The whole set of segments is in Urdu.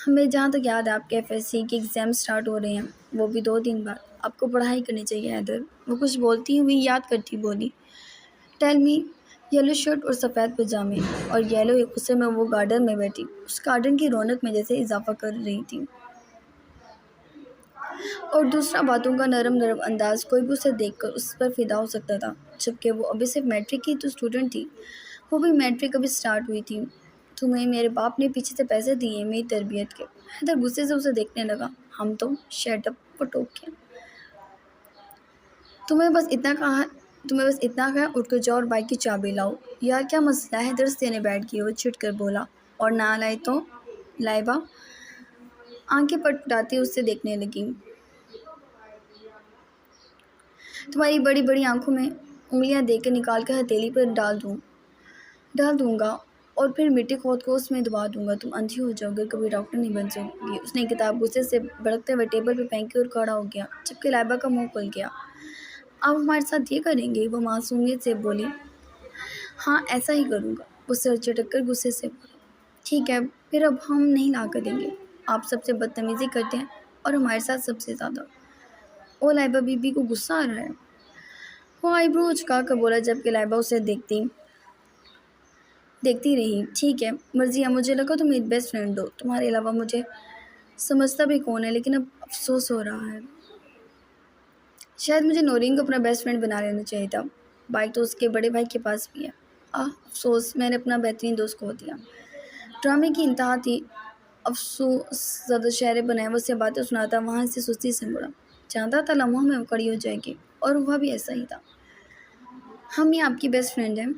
ہمیں جہاں تک یاد ہے آپ کے FSC کے ایگزام سٹارٹ ہو رہے ہیں، وہ بھی 2 دن بعد۔ آپ کو پڑھائی کرنی چاہیے حیدر۔ وہ کچھ بولتی ہوئی یاد کرتی بولی، ٹیل می۔ یلو شرٹ اور سفید پجامے اور یلو غصے میں وہ گارڈن میں بیٹھی اس گارڈن کی رونق میں جیسے اضافہ کر رہی تھی، اور دوسرا باتوں کا نرم نرم انداز، کوئی بھی اسے دیکھ کر اس پر فدا ہو سکتا تھا، جبکہ وہ ابھی صرف میٹرک کی تو اسٹوڈنٹ تھی، وہ بھی میٹرک ابھی سٹارٹ ہوئی تھی۔ تمہیں میرے باپ نے پیچھے سے پیسے دیے میری تربیت کے۔ حیدر غصے سے اسے دیکھنے لگا۔ ہم تو شٹ اپ، وہ ٹوک کے۔ تمہیں بس اتنا کہا، اٹھ کر جاؤ اور بائک کی چابی لاؤ۔ یار کیا مسئلہ ہے؟ درس دینے بیٹھ گئی، وہ چڑھ کر بولا۔ اور نہ لائے تو؟ لائبہ آنکھیں پٹ پٹاتی اسے دیکھنے لگی۔ تمہاری بڑی بڑی آنکھوں میں انگلیاں دے کر نکال کر ہتھیلی پر ڈال دوں گا اور پھر مٹی کھود کو اس میں دبا دوں گا۔ تم اندھی ہو جاؤ گے، کبھی ڈاکٹر نہیں بن سکو گی۔ اس نے کتاب غصے سے بھڑکتے ہوئے ٹیبل پر پھینکی اور کھڑا ہو گیا، جبکہ لائبہ کا منہ کھل گیا۔ آپ ہمارے ساتھ یہ کریں گے؟ وہ معصومیت سے بولی۔ ہاں ایسا ہی کروں گا، وہ سر چٹک کر غصے سے بولا۔ ٹھیک ہے پھر، اب ہم نہیں لا کر دیں گے۔ آپ سب سے بدتمیزی کرتے ہیں اور ہمارے ساتھ سب سے زیادہ۔ او لائبہ بی بی کو غصہ آ رہا ہے، وہ آئی برو اچکا کر بولا، جبکہ لائبہ اسے دیکھتی رہی۔ ٹھیک ہے مرضی ہے، مجھے لگا تم میری بیسٹ فرینڈ ہو، تمہارے علاوہ مجھے سمجھتا بھی کون ہے، لیکن اب افسوس ہو رہا ہے۔ شاید مجھے نورین کو اپنا بیسٹ فرینڈ بنا لینا چاہیے تھا، بائک تو اس کے بڑے بھائی کے پاس بھی ہے۔ افسوس، میں نے اپنا بہترین دوست کھو دیا۔ ڈرامے کی انتہا تھی۔ افسوس زدہ چہرے بنائے وہ سے باتیں سناتا وہاں سے سستی سے مڑا، جانتا تھا لمحوں میں وہ کھڑی ہو جائے گی، اور ہوا بھی ایسا ہی تھا۔ ہم یہ آپ کی بیسٹ فرینڈ ہیں،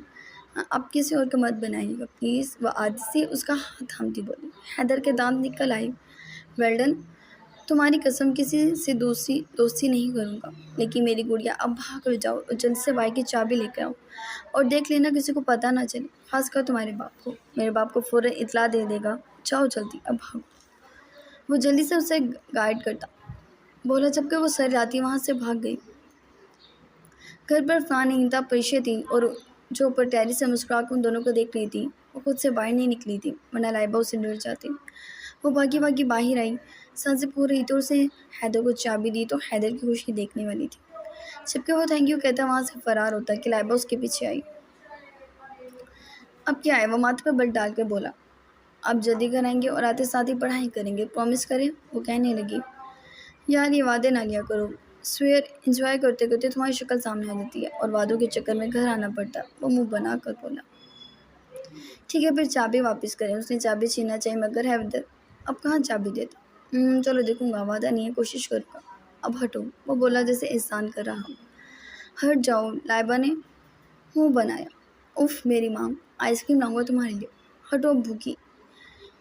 آپ کسی اور کو مت بنائیے گا پلیز، وہ عادی سے اس کا ہاتھ تھامتی بولی۔ حیدر کے دانت نکل آئے۔ ویل ڈن، تمہاری قسم کسی سے دوستی نہیں کروں گا، لیکن میری گڑیا اب بھاگ کر جاؤ اور جلدی سے بائک کی چابی لے کر آؤ، اور دیکھ لینا کسی کو پتہ نہ چلے، خاص کر تمہارے باپ کو۔ میرے باپ کو فوراً اطلاع دے دے گا، جاؤ جلدی، اب بھاگو۔ وہ جلدی سے اسے گائیڈ کرتا بولا، جبکہ وہ سر ہلاتی وہاں سے بھاگ گئی۔ گھر پر فان نہیں تھا، پریشے تھی، اور جو اوپر ٹیری سے مسکرا کر ان دونوں کو دیکھ رہی تھی وہ خود سے باہر نہیں نکلی تھی، ورنہ لائبہ اسے ڈر جاتی۔ وہ بھاگی باہر آئی، سانسیں پھول رہی تھی، اور اسے حیدر کو چابی دی تو حیدر کی خوشی دیکھنے والی تھی، جبکہ وہ تھینک یو کہتا وہاں سے فرار ہوتا کہ لائبہ اس کے پیچھے آئی۔ اب کیا ہے؟ وہ ماتھے پر بل ڈال کر بولا۔ اب جلدی کرائیں گے اور آتے ساتھ ہی پڑھائی کریں گے، پرومس کریں؟ وہ کہنے لگی۔ یار یہ وعدے نہ لیا کرو، سویر انجوائے کرتے کرتے تمہاری شکل سامنے آ جاتی ہے اور وعدوں کے چکر میں گھر آنا پڑتا ہے، وہ منہ بنا کر بولا۔ ٹھیک ہے پھر چابی واپس کریں۔ اس نے چابی چھیننا چاہی مگر حیدر اب کہاں چابی دیتا۔ چلو دیکھوں گا، وعدہ نہیں ہے، کوشش کروں گا، اب ہٹو، وہ بولا جیسے احسان کر رہا ہو۔ ہٹ جاؤ، لائبہ نے منہ بنایا۔ اف میری ماں، آئس کریم لاؤں گا تمہارے لیے، ہٹو، اب بھوکی۔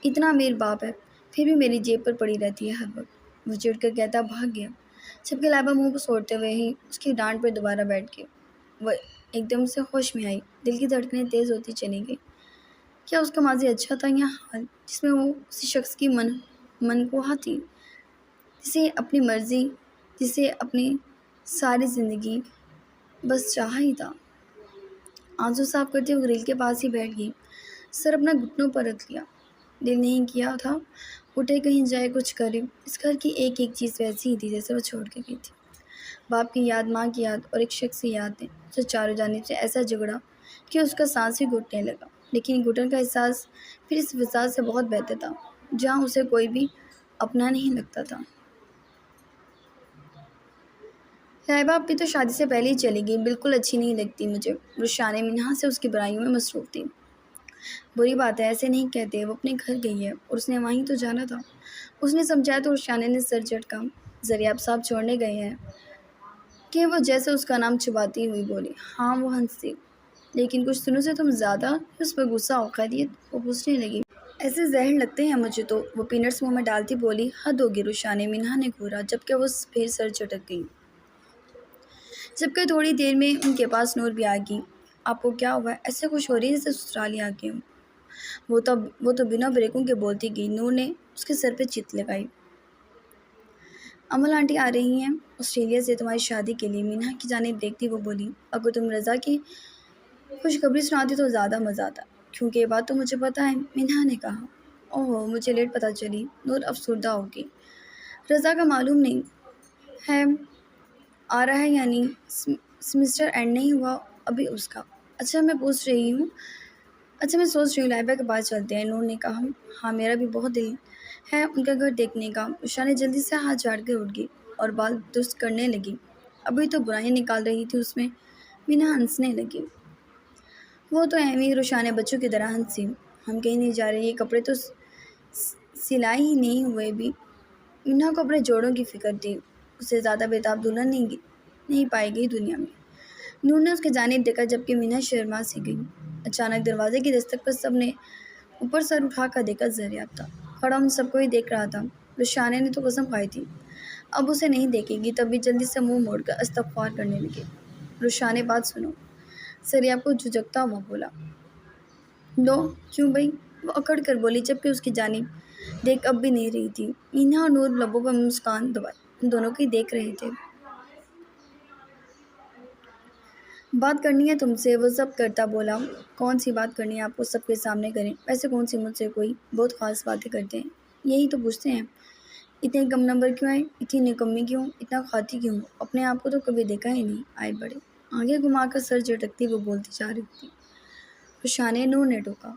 اتنا امیر باپ ہے پھر بھی میری جیب پر پڑی رہتی ہے ہر وقت، وہ چڑھ کر کہتا بھاگ گیا، جبکہ لائبہ منہ کو سوڑتے ہوئے ہی اس کی ڈانٹ پر دوبارہ بیٹھ گئی۔ وہ ایک دم سے ہوش میں آئی، دل کی دھڑکنیں تیز ہوتی چلی گئی۔ کیا اس کا ماضی اچھا تھا یا حال جس میں وہ اسی شخص کی منقوہ تھی، جسے اپنی مرضی، جسے اپنی ساری زندگی بس چاہا ہی تھا؟ آنسو صاف کرتے ہوئے گریل کے پاس ہی بیٹھ گئی، سر اپنا گھٹنوں پر رکھ لیا۔ دل نہیں کیا تھا اٹھے کہیں جائے کچھ کرے، اس گھر کی ایک ایک چیز ویسی ہی تھی جیسے وہ چھوڑ کے گئی تھی۔ باپ کی یاد، ماں کی یاد، اور ایک شخص کی یاد نے اسے چاروں جانب سے ایسا جھگڑا کہ اس کا سانس ہی گھٹنے لگا، لیکن گھٹن کا احساس پھر اس وسعت سے بہت بہتر تھا جہاں اسے کوئی بھی اپنا نہیں لگتا تھا۔ لائبہ اپنی تو شادی سے پہلے ہی چلی گئی، بالکل اچھی نہیں لگتی مجھے، رخسانہ منہا سے اس کی برائیوں میں مصروف تھی۔ بری بات ہے، ایسے نہیں کہتے، وہ اپنے گھر گئی ہے اور اس نے وہیں تو جانا تھا، اس نے سمجھایا تو رخسانہ نے سر جھٹکا۔ ذریعہ صاحب چھوڑنے گئے ہیں کہ وہ جیسے اس کا نام چھپاتی ہوئی بولی۔ ہاں وہ ہنسی، لیکن کچھ دنوں سے تم زیادہ ہی اس پر غصہ ہو، خیریت؟ وہ پوچھنے لگی۔ ایسے زہر لگتے ہیں مجھے تو، وہ پینٹس منہ میں ڈالتی بولی۔ حد ہوگی، رخسانہ منہا نے گھورا، جبکہ وہ پھر سر چٹک گئی، جبکہ تھوڑی دیر میں ان کے پاس نور بھی آ گئی۔ آپ کو کیا ہوا ہے؟ ایسے خوش ہو رہی ہے جیسے سسرال ہی آ گئے ہوں۔ وہ تو بنا بریکوں کے بولتی گئی۔ نور نے اس کے سر پہ چیت لگائی۔ امل آنٹی آ رہی ہیں آسٹریلیا سے تمہاری شادی کے لیے، منہا کی جانب دیکھتی وہ بولی۔ اگر تم رضا کی خوشخبری سناتی تو زیادہ مزہ آتا، کیونکہ یہ بات تو مجھے پتہ ہے، منہا نے کہا۔ اوہ مجھے لیٹ پتہ چلی، نور افسردہ ہوگی۔ رضا کا معلوم نہیں ہے آ رہا ہے یا نہیں، سمسٹر اینڈ نہیں ہوا ابھی اس کا۔ اچھا میں سوچ رہی ہوں لائبہ کے پاس چلتے ہیں، نور نے کہا۔ ہاں میرا بھی بہت دل ہے ان کا گھر دیکھنے کا۔ عشا نے جلدی سے ہاتھ جھاڑ کے اٹھ گئی اور بال درست کرنے لگی۔ ابھی تو برائیاں نکال رہی تھی اس میں، مینا ہنسنے لگی۔ وہ تو اہمی روشانہ بچوں کی طرح ہنسی۔ ہم کہیں نہیں جا رہے، یہ کپڑے تو سلائی ہی نہیں ہوئے بھی۔ مینا کو اپنے جوڑوں کی فکر تھی، اسے زیادہ بےتاب دلہن نہیں پائی گئی دنیا میں۔ نور نے اس کی جانب دیکھا جبکہ مینا شرما سی گئی۔ اچانک دروازے کی دستک پر سب نے اوپر سر اٹھا کر دیکھا۔ زریاب تھا کھڑا، ان سب کو ہی دیکھ رہا تھا۔ روشانہ نے تو قسم کھائی تھی اب اسے نہیں دیکھے گی، تب بھی جلدی سے منہ موڑ کر استغفار کرنے لگے۔ روشانہ بات سنو، زریاب کو جھجکتا ہوا بولا۔ لو کیوں بھائی؟ وہ اکڑ کر بولی جبکہ اس کی جانب دیکھ اب بھی نہیں رہی تھی۔ مینا اور نور لبوں پر مسکان دبائے ان دونوں کو ہی دیکھ رہے تھے۔ بات کرنی ہے تم سے، وہ ضبط کرتا بولا۔ کون سی بات کرنی ہے آپ کو؟ سب کے سامنے کریں۔ ویسے کون سی مجھ سے کوئی بہت خاص باتیں کرتے ہیں، یہی تو پوچھتے ہیں۔ اتنے کم نمبر کیوں آئے؟ اتنی نکمی کیوں؟ اتنا کھاتی کیوں؟ اپنے آپ کو تو کبھی دیکھا ہی نہیں۔ آئے بڑے آگے گھما کر سر جھٹکتی وہ بولتی جا رہی تھی۔ روشانہ نور نے ٹوکا۔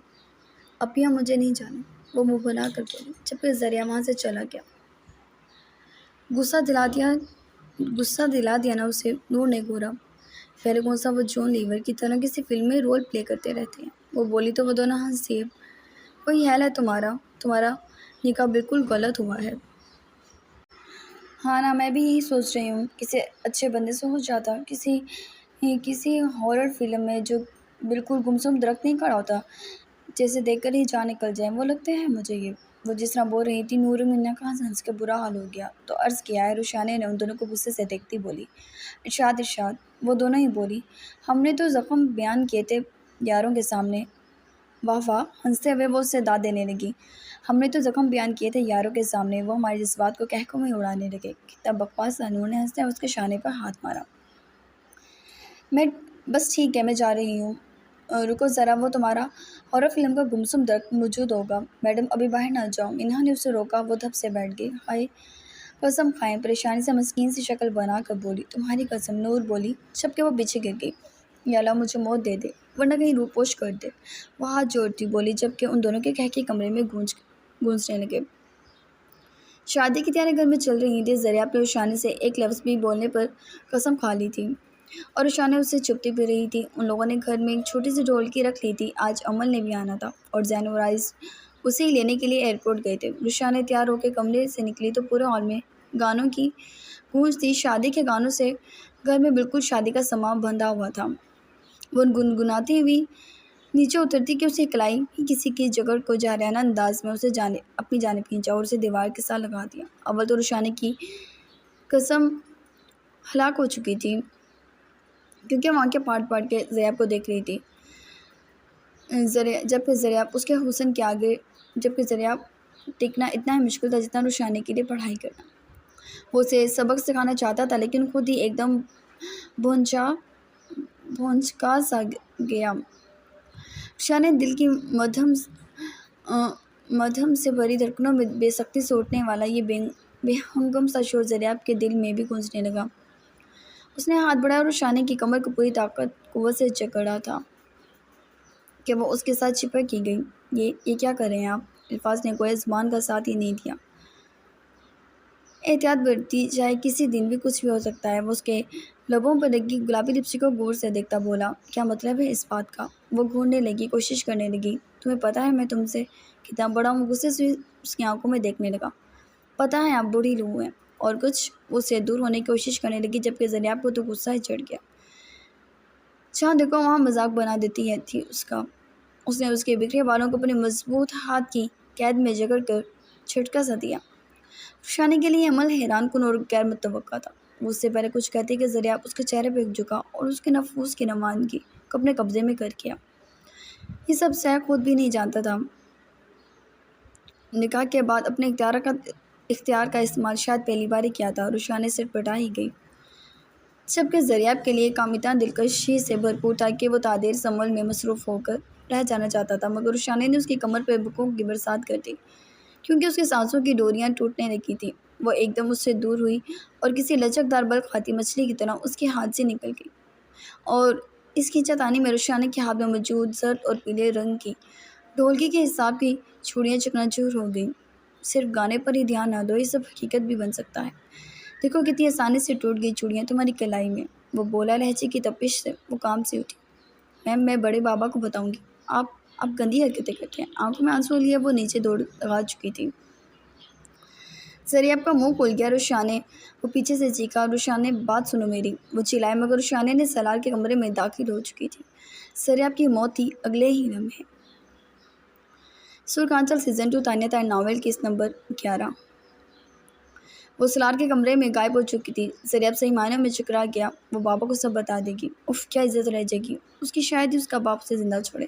اپیا مجھے نہیں جانا، وہ منہ بنا کر بولی جبکہ ذریعہ وہاں سے چلا گیا۔ غصہ دلا دیا نا اسے، نور نے گھورا۔ پہلے کون سا وہ جون لیور کی طرح کسی فلم میں رول پلے کرتے رہتے ہیں۔ وہ بولی تو وہ دونوں ہنس دیے۔ وہی حال ہے تمہارا نکاح بالکل غلط ہوا ہے۔ ہاں نا، میں بھی یہی سوچ رہی ہوں، کسی اچھے بندے سے ہو جاتا، کسی ہارر فلم میں جو بالکل گمسم درخت نہیں کھڑا ہوتا، جیسے دیکھ کر ہی جان نکل جائے، وہ لگتے ہیں مجھے یہ۔ وہ جس طرح بول رہی تھی، نور و مینا کا ہنس کے برا حال ہو گیا۔ تو عرض کیا ہے؟ روشانہ نے ان دونوں کو غصے سے دیکھتی بولی۔ ارشاد، وہ دونوں ہی بولی۔ ہم نے تو زخم بیان کیے تھے یاروں کے سامنے۔ واہ واہ، ہنستے ہوئے وہ اسے داد دینے لگی۔ ہم نے تو زخم بیان کیے تھے یاروں کے سامنے، وہ ہمارے جذبات کو کہکوں میں اڑانے لگے۔ کتنا بکواس ہے، نور نے ہنستے ہوئے اس کے شانے پر ہاتھ مارا۔ بس ٹھیک ہے، میں جا رہی ہوں۔ رکو ذرا، وہ تمہارا ہارر فلم کا گمسم درخت موجود ہوگا۔ میڈم ابھی باہر نہ جاؤ، مینا نے اسے روکا۔ وہ دھپ سے بیٹھ گئی۔ ہائے قسم کھائیں، پریشانی سے مسکین سی شکل بنا کر بولی۔ تمہاری قسم، نور بولی جبکہ وہ پیچھے گر گئی۔ یا اللہ مجھے موت دے دے، ورنہ کہیں روح پوش کر دے، وہ ہاتھ جوڑتی بولی جبکہ ان دونوں کے قہقہے کمرے میں گونجنے لگے۔ شادی کی تیاری گھر میں چل رہی تھی۔ ذریعہ نے روشانہ سے ایک لفظ بھی بولنے پر قسم کھا لی تھی اور روشانہ اس سے چپتی بھی رہی تھی۔ ان لوگوں نے گھر میں ایک چھوٹی سی ڈھولکی رکھ لی تھی۔ آج امل نے بھی آنا تھا اور زین و رائز اسے ہی لینے کے لیے ایئرپورٹ گئے تھے۔ روشانہ تیار ہو کے کمرے سے نکلی تو پورے ہال میں گانوں کی گونج تھی، شادی کے گانوں سے۔ گھر میں بالکل شادی کا سماں بندھا ہوا تھا۔ وہ گنگناتی ہوئی نیچے اترتی کہ اسے کلائی ہی کسی کی جگر کو جارحانہ انداز میں اسے اپنی جانب کھینچا اور اسے دیوار کے ساتھ لگا دیا۔ اول تو روشانہ کی قسم ہلاک ہو چکی تھی کیونکہ وہ آنکھیں پاٹ کے زریاب کو دیکھ رہی تھی، جبکہ زریاب اس کے حسن کے آگے، جبکہ زریاب ٹکنا اتنا ہی مشکل تھا جتنا روشانہ کے لیے پڑھائی کرنا۔ وہ اسے سبق سکھانا چاہتا تھا لیکن خود ہی ایک دم بھونچکا سا گیا۔ روشانہ دل کی مدھم سے بھری دھڑکنوں میں بے سختی سے اٹھنے والا یہ بے ہنگم سا شور زریاب کے دل میں بھی گونجنے لگا۔ اس نے ہاتھ بڑھایا اور روشانہ کی کمر کو پوری قوت سے جکڑا تھا کہ وہ اس کے ساتھ چپک ہی گئی۔ یہ کیا کر رہے ہیں آپ؟ الفاظ نے گویا زبان کا ساتھ ہی نہیں دیا۔ احتیاط برتی جائے، کسی دن بھی کچھ بھی ہو سکتا ہے۔ وہ اس کے لبوں پر لگی گلابی لپسٹک کو غور سے دیکھتا بولا۔ کیا مطلب ہے اس بات کا؟ وہ گھورنے لگی، کوشش کرنے لگی۔ تمہیں پتہ ہے میں تم سے کتنا بڑا ہوں؟ غصے سے اس کی آنکھوں میں دیکھنے لگا۔ پتہ ہے آپ بوڑھی لو ہیں اور کچھ۔ وہ اس سے دور ہونے کی کوشش کرنے لگی جبکہ زریاب کو تو غصہ ہی چڑھ گیا۔ جہاں دیکھو وہاں مذاق بنا دیتی تھی اس کا۔ اس نے اس کے بکھرے بالوں کو اپنے مضبوط ہاتھ کی قید میں جکڑ کر جھٹکا سا دیا۔ روشانہ کے لیے عمل حیران کن اور غیر متوقع تھا۔ وہ اس سے پہلے کچھ کہتے کہ زریاب اس کے چہرے پہ جھکا اور اس کے نفوس کی روانگی کو اپنے قبضے میں کر کیا۔ یہ سب سہ خود بھی نہیں جانتا تھا۔ نکاح کے بعد اپنے اختیار کا استعمال شاید پہلی بار ہی کیا تھا۔ روشانہ سر پٹا ہی گئی جبکہ زریاب کے لیے کام اتنا دلکشی سے بھرپور تھا کہ وہ تعدیر سمل میں مصروف ہو کر رہ جانا چاہتا تھا، مگر رشانے نے اس کی کمر پہ بکوں کی برسات کر دی کیونکہ اس کی سانسوں کی ڈوریاں ٹوٹنے لگی تھیں۔ وہ ایک دم اس سے دور ہوئی اور کسی لچکدار بل کھاتی مچھلی کی طرح اس کے ہاتھ سے نکل گئی، اور اس کی چتانی میں رشانے کے ہاتھ میں موجود زرد اور پیلے رنگ کی ڈھولکی کے حساب کی چوڑیاں چکنا چور ہو گئیں۔ صرف گانے پر ہی دھیان نہ دو، یہ سب حقیقت بھی بن سکتا ہے۔ دیکھو کتنی آسانی سے ٹوٹ گئی چوڑیاں تمہاری کلائی میں۔ وہ بولا، لہجے کی تپش سے وہ کام سے اٹھی۔ میں بڑے بابا کو بتاؤں گی، آپ گندی حرکتیں کرتے ہیں۔ آنکھوں میں آنسو لیے وہ نیچے دوڑ لگا چکی تھی۔ زریاب کا منہ کھل گیا، رشانے وہ پیچھے سے چیخا، رشانے بات سنو میری، وہ چلائے، مگر رشانے نے سالار کے کمرے میں داخل ہو چکی تھی۔ زریاب کی موت تھی اگلے ہی لمحے۔ سرخانچل season 2 Tania Tahir novel case number 11۔ وہ سالار کے کمرے میں غائب ہو چکی تھی۔ زریاب صحیح معنوں میں چکرا گیا، وہ بابا کو سب بتا دے گی۔ اف، کیا عزت رہ جائے گی اس کی، شاید ہی اس کا باپ اسے زندہ چھوڑے۔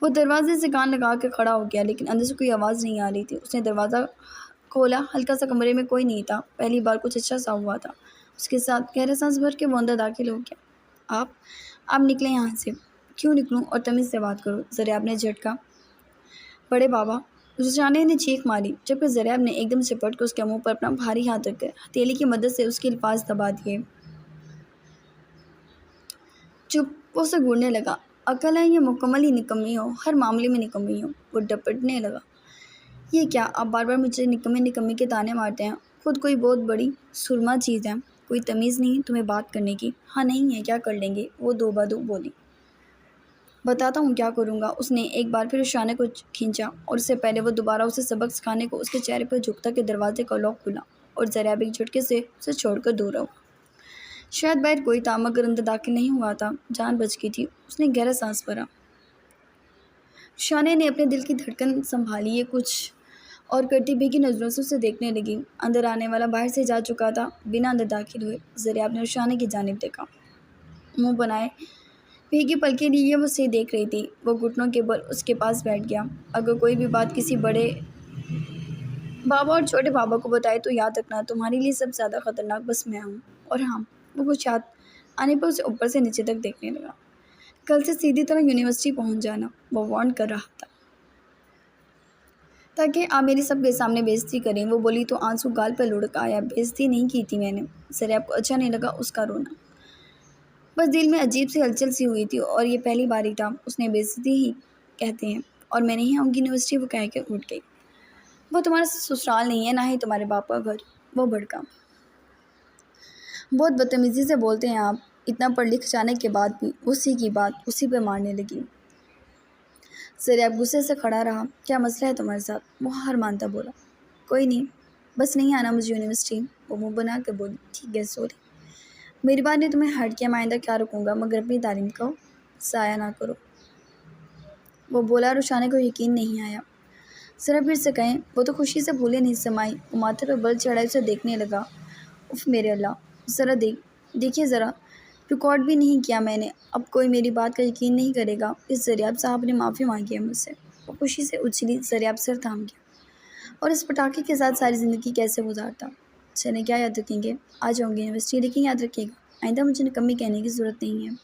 وہ دروازے سے کان لگا کے کھڑا ہو گیا، لیکن اندر سے کوئی آواز نہیں آ رہی تھی۔ اس نے دروازہ کھولا، ہلکا سا کمرے میں کوئی نہیں تھا، پہلی بار کچھ اچھا سا ہوا تھا۔ اس کے ساتھ گہرا سانس بھر کے وہ اندر داخل ہو گیا۔ آپ نکلیں یہاں سے۔ کیوں نکلوں؟ اور تمیز سے بات کرو، زریاب نے جھٹکا۔ بڑے بابا، رشانے نے چیخ ماری، جبکہ زریاب نے ایک دم چپٹ کر اس کے منہ پر اپنا بھاری ہاتھ رکھ کر ہتھیلی کی مدد سے اس کے الفاظ دبا دیے۔ چپ، وہ اسے گھورنے لگا۔ عقل ہے یا مکمل ہی نکمی ہو، ہر معاملے میں نکمی ہو؟ وہ ڈپٹنے لگا۔ یہ کیا، آپ بار بار مجھے نکمی کے طعنے مارتے ہیں؟ خود کوئی بہت بڑی سرما چیز ہے، کوئی تمیز نہیں تمہیں بات کرنے کی؟ ہاں نہیں ہے، کیا کر لیں گے؟ وہ دو بدو بولی۔ بتاتا ہوں کیا کروں گا۔ اس نے ایک بار پھر رشانے کو کھینچا، اور اس سے پہلے وہ دوبارہ اسے سبق سکھانے کو اس کے چہرے پر جھکتا کہ دروازے کا لاک کھلا، اور زریاب ایک جھٹکے سے اسے چھوڑ کر دور ہوا۔ شاید باہر کوئی تھا، مگر اندر داخل نہیں ہوا تھا۔ جان بچ گئی تھی۔ اس نے گہرا سانس بھرا۔ رشانے نے اپنے دل کی دھڑکن سنبھالی، یہ کچھ اور کرتی بھیگی نظروں سے اسے دیکھنے لگی۔ اندر آنے والا باہر سے جا چکا تھا، بنا اندر داخل ہوئے۔ زریاب نے رشانے کی جانب دیکھا، منہ بنائے بھیگی پلکیں لیے وہ اسے دیکھ رہی تھی۔ وہ گھٹنوں کے بل اس کے پاس بیٹھ گیا۔ اگر کوئی بھی بات کسی بڑے بابا اور چھوٹے بابا کو بتائے تو یاد رکھنا، تمہارے لیے سب سے زیادہ خطرناک بس میں ہوں۔ اور ہاں، وہ کچھ یاد آنے پر اسے اوپر سے نیچے تک دیکھنے لگا۔ کل سے سیدھی طرح یونیورسٹی پہنچ جانا، وہ وارن کر رہا تھا، تاکہ آپ میری سب کے سامنے بےعزتی کریں۔ وہ بولی تو آنسو گال پر لڑک آیا۔ بےعزتی نہیں کی تھی میں نے۔ زریاب کو اچھا نہیں لگا اس کا رونا، بس دل میں عجیب سی ہلچل سی ہوئی تھی، اور یہ پہلی بار ہی تھا۔ اس نے بےعزتی ہی کہتے ہیں، اور میں نہیں آؤں گی یونیورسٹی، وہ کہہ کے اٹھ گئی۔ وہ تمہارا سسرال نہیں ہے، نہ ہی تمہارے باپ کا گھر، وہ بھڑکا۔ بہت بدتمیزی سے بولتے ہیں آپ، اتنا پڑھ لکھ جانے کے بعد بھی اسی کی بات اسی پہ مارنے لگی۔ زریاب غصے سے کھڑا رہا۔ کیا مسئلہ ہے تمہارے ساتھ؟ وہ ہار مانتا بولا۔ کوئی نہیں، بس نہیں آنا مجھے یونیورسٹی، وہ منہ بنا کے بولی۔ ٹھیک ہے، سوری، میری بات نے تمہیں ہرٹ کیا، میں آئندہ کیا رکوں گا، مگر اپنی تعلیم کو ضائع نہ کرو، وہ بولا۔ رشانے کو یقین نہیں آیا۔ ذرا پھر سے کہیں، وہ تو خوشی سے پھولے نہیں سمائی۔ وہ ماتھے پر بل چڑھائے اسے دیکھنے لگا۔ اف میرے اللہ، ذرا دیکھیے ذرا، ریکارڈ بھی نہیں کیا میں نے، اب کوئی میری بات کا یقین نہیں کرے گا۔ اس زریاب صاحب نے معافی مانگی ہے مجھ سے۔ وہ خوشی سے اچھلی۔ زریاب سر تھام گیا، اور اس پٹاخے کے ساتھ ساری زندگی کیسے گزارتا؟ چلیں، کیا یاد رکھیں گے؟ آ جاؤں گے یونیورسٹی، لیکن یاد رکھیے گا، آئندہ مجھے نکمی کہنے کی ضرورت نہیں ہے،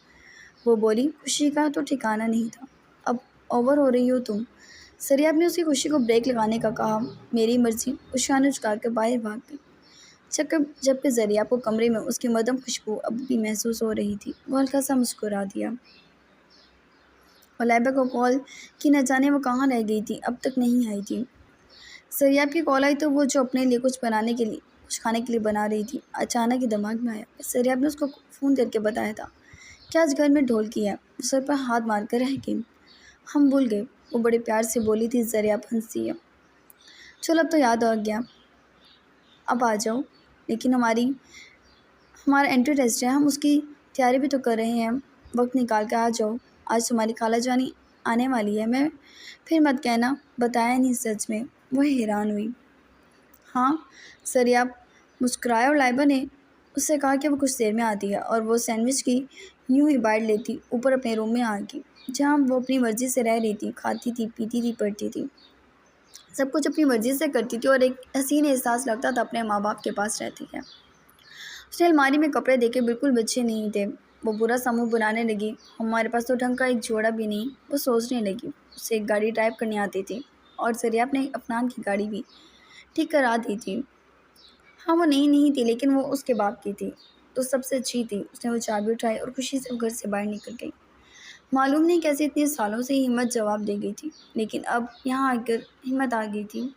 وہ بولی۔ خوشی کا تو ٹھکانہ نہیں تھا۔ اب اوور ہو رہی ہو تم، زریاب نے اس کی خوشی کو بریک لگانے کا کہا۔ میری مرضی، رشانے اچکا کر باہر بھاگ گئی۔ جبکہ زریاب کو کمرے میں اس کی مدھم خوشبو اب بھی محسوس ہو رہی تھی، وہ ہلکا سا مسکرا دیا۔ اور لائبہ کو کال کی، نہ جانے وہ کہاں رہ گئی تھی، اب تک نہیں آئی تھی۔ زریاب کی کال آئی تو وہ جو اپنے لیے کچھ کھانے کے لیے بنا رہی تھی، اچانک ہی دماغ میں آیا۔ زریاب نے اس کو فون کر کے بتایا تھا کہ آج گھر میں ڈھولکی ہے۔ وہ سر پر ہاتھ مار کر رہ گئی۔ ہم بھول گئے، وہ بڑے پیار سے بولی تھی۔ زریاب ہنسی ہے۔ چلو اب تو یاد آ گیا، اب آ جاؤ، لیکن ہمارا انٹری ٹیسٹ ہے، ہم اس کی تیاری بھی تو کر رہے ہیں، وقت نکال کے آ جاؤ، آج تمہاری خالہ جانی آنے والی ہے۔ میں پھر مت کہنا بتایا نہیں، سچ میں، وہ حیران ہوئی۔ ہاں، زریاب مسکرایا، اور لائبہ نے اس سے کہا کہ وہ کچھ دیر میں آتی ہے، اور وہ سینڈوچ کی یوں ہی بائٹ لیتی اوپر اپنے روم میں آ گئی، جہاں وہ اپنی مرضی سے رہ رہی تھی، کھاتی تھی، پیتی تھی، پڑھتی تھی، سب کچھ اپنی مرضی سے کرتی تھی، اور ایک حسین احساس لگتا تھا اپنے ماں باپ کے پاس رہتی ہے۔ اس نے الماری میں کپڑے دیکھے، بالکل بچے نہیں تھے، وہ برا سا منہ بنانے لگی۔ ہمارے پاس تو ڈھنگ کا ایک جوڑا بھی نہیں، وہ سوچنے لگی۔ اسے ایک گاڑی ڈرائیو کرنی آتی تھی اور زریاب نے افنان کی گاڑی بھی ٹھیک کرا دی تھی۔ ہاں وہ نہیں تھی لیکن وہ اس کے باپ کی تھی تو سب سے اچھی تھی۔ اس نے وہ چابی اٹھائی اور خوشی سے گھر سے باہر نکل گئی۔ معلوم نہیں کیسے اتنے سالوں سے ہی ہمت جواب دے گئی تھی، لیکن اب یہاں آ کر ہمت آ گئی تھی۔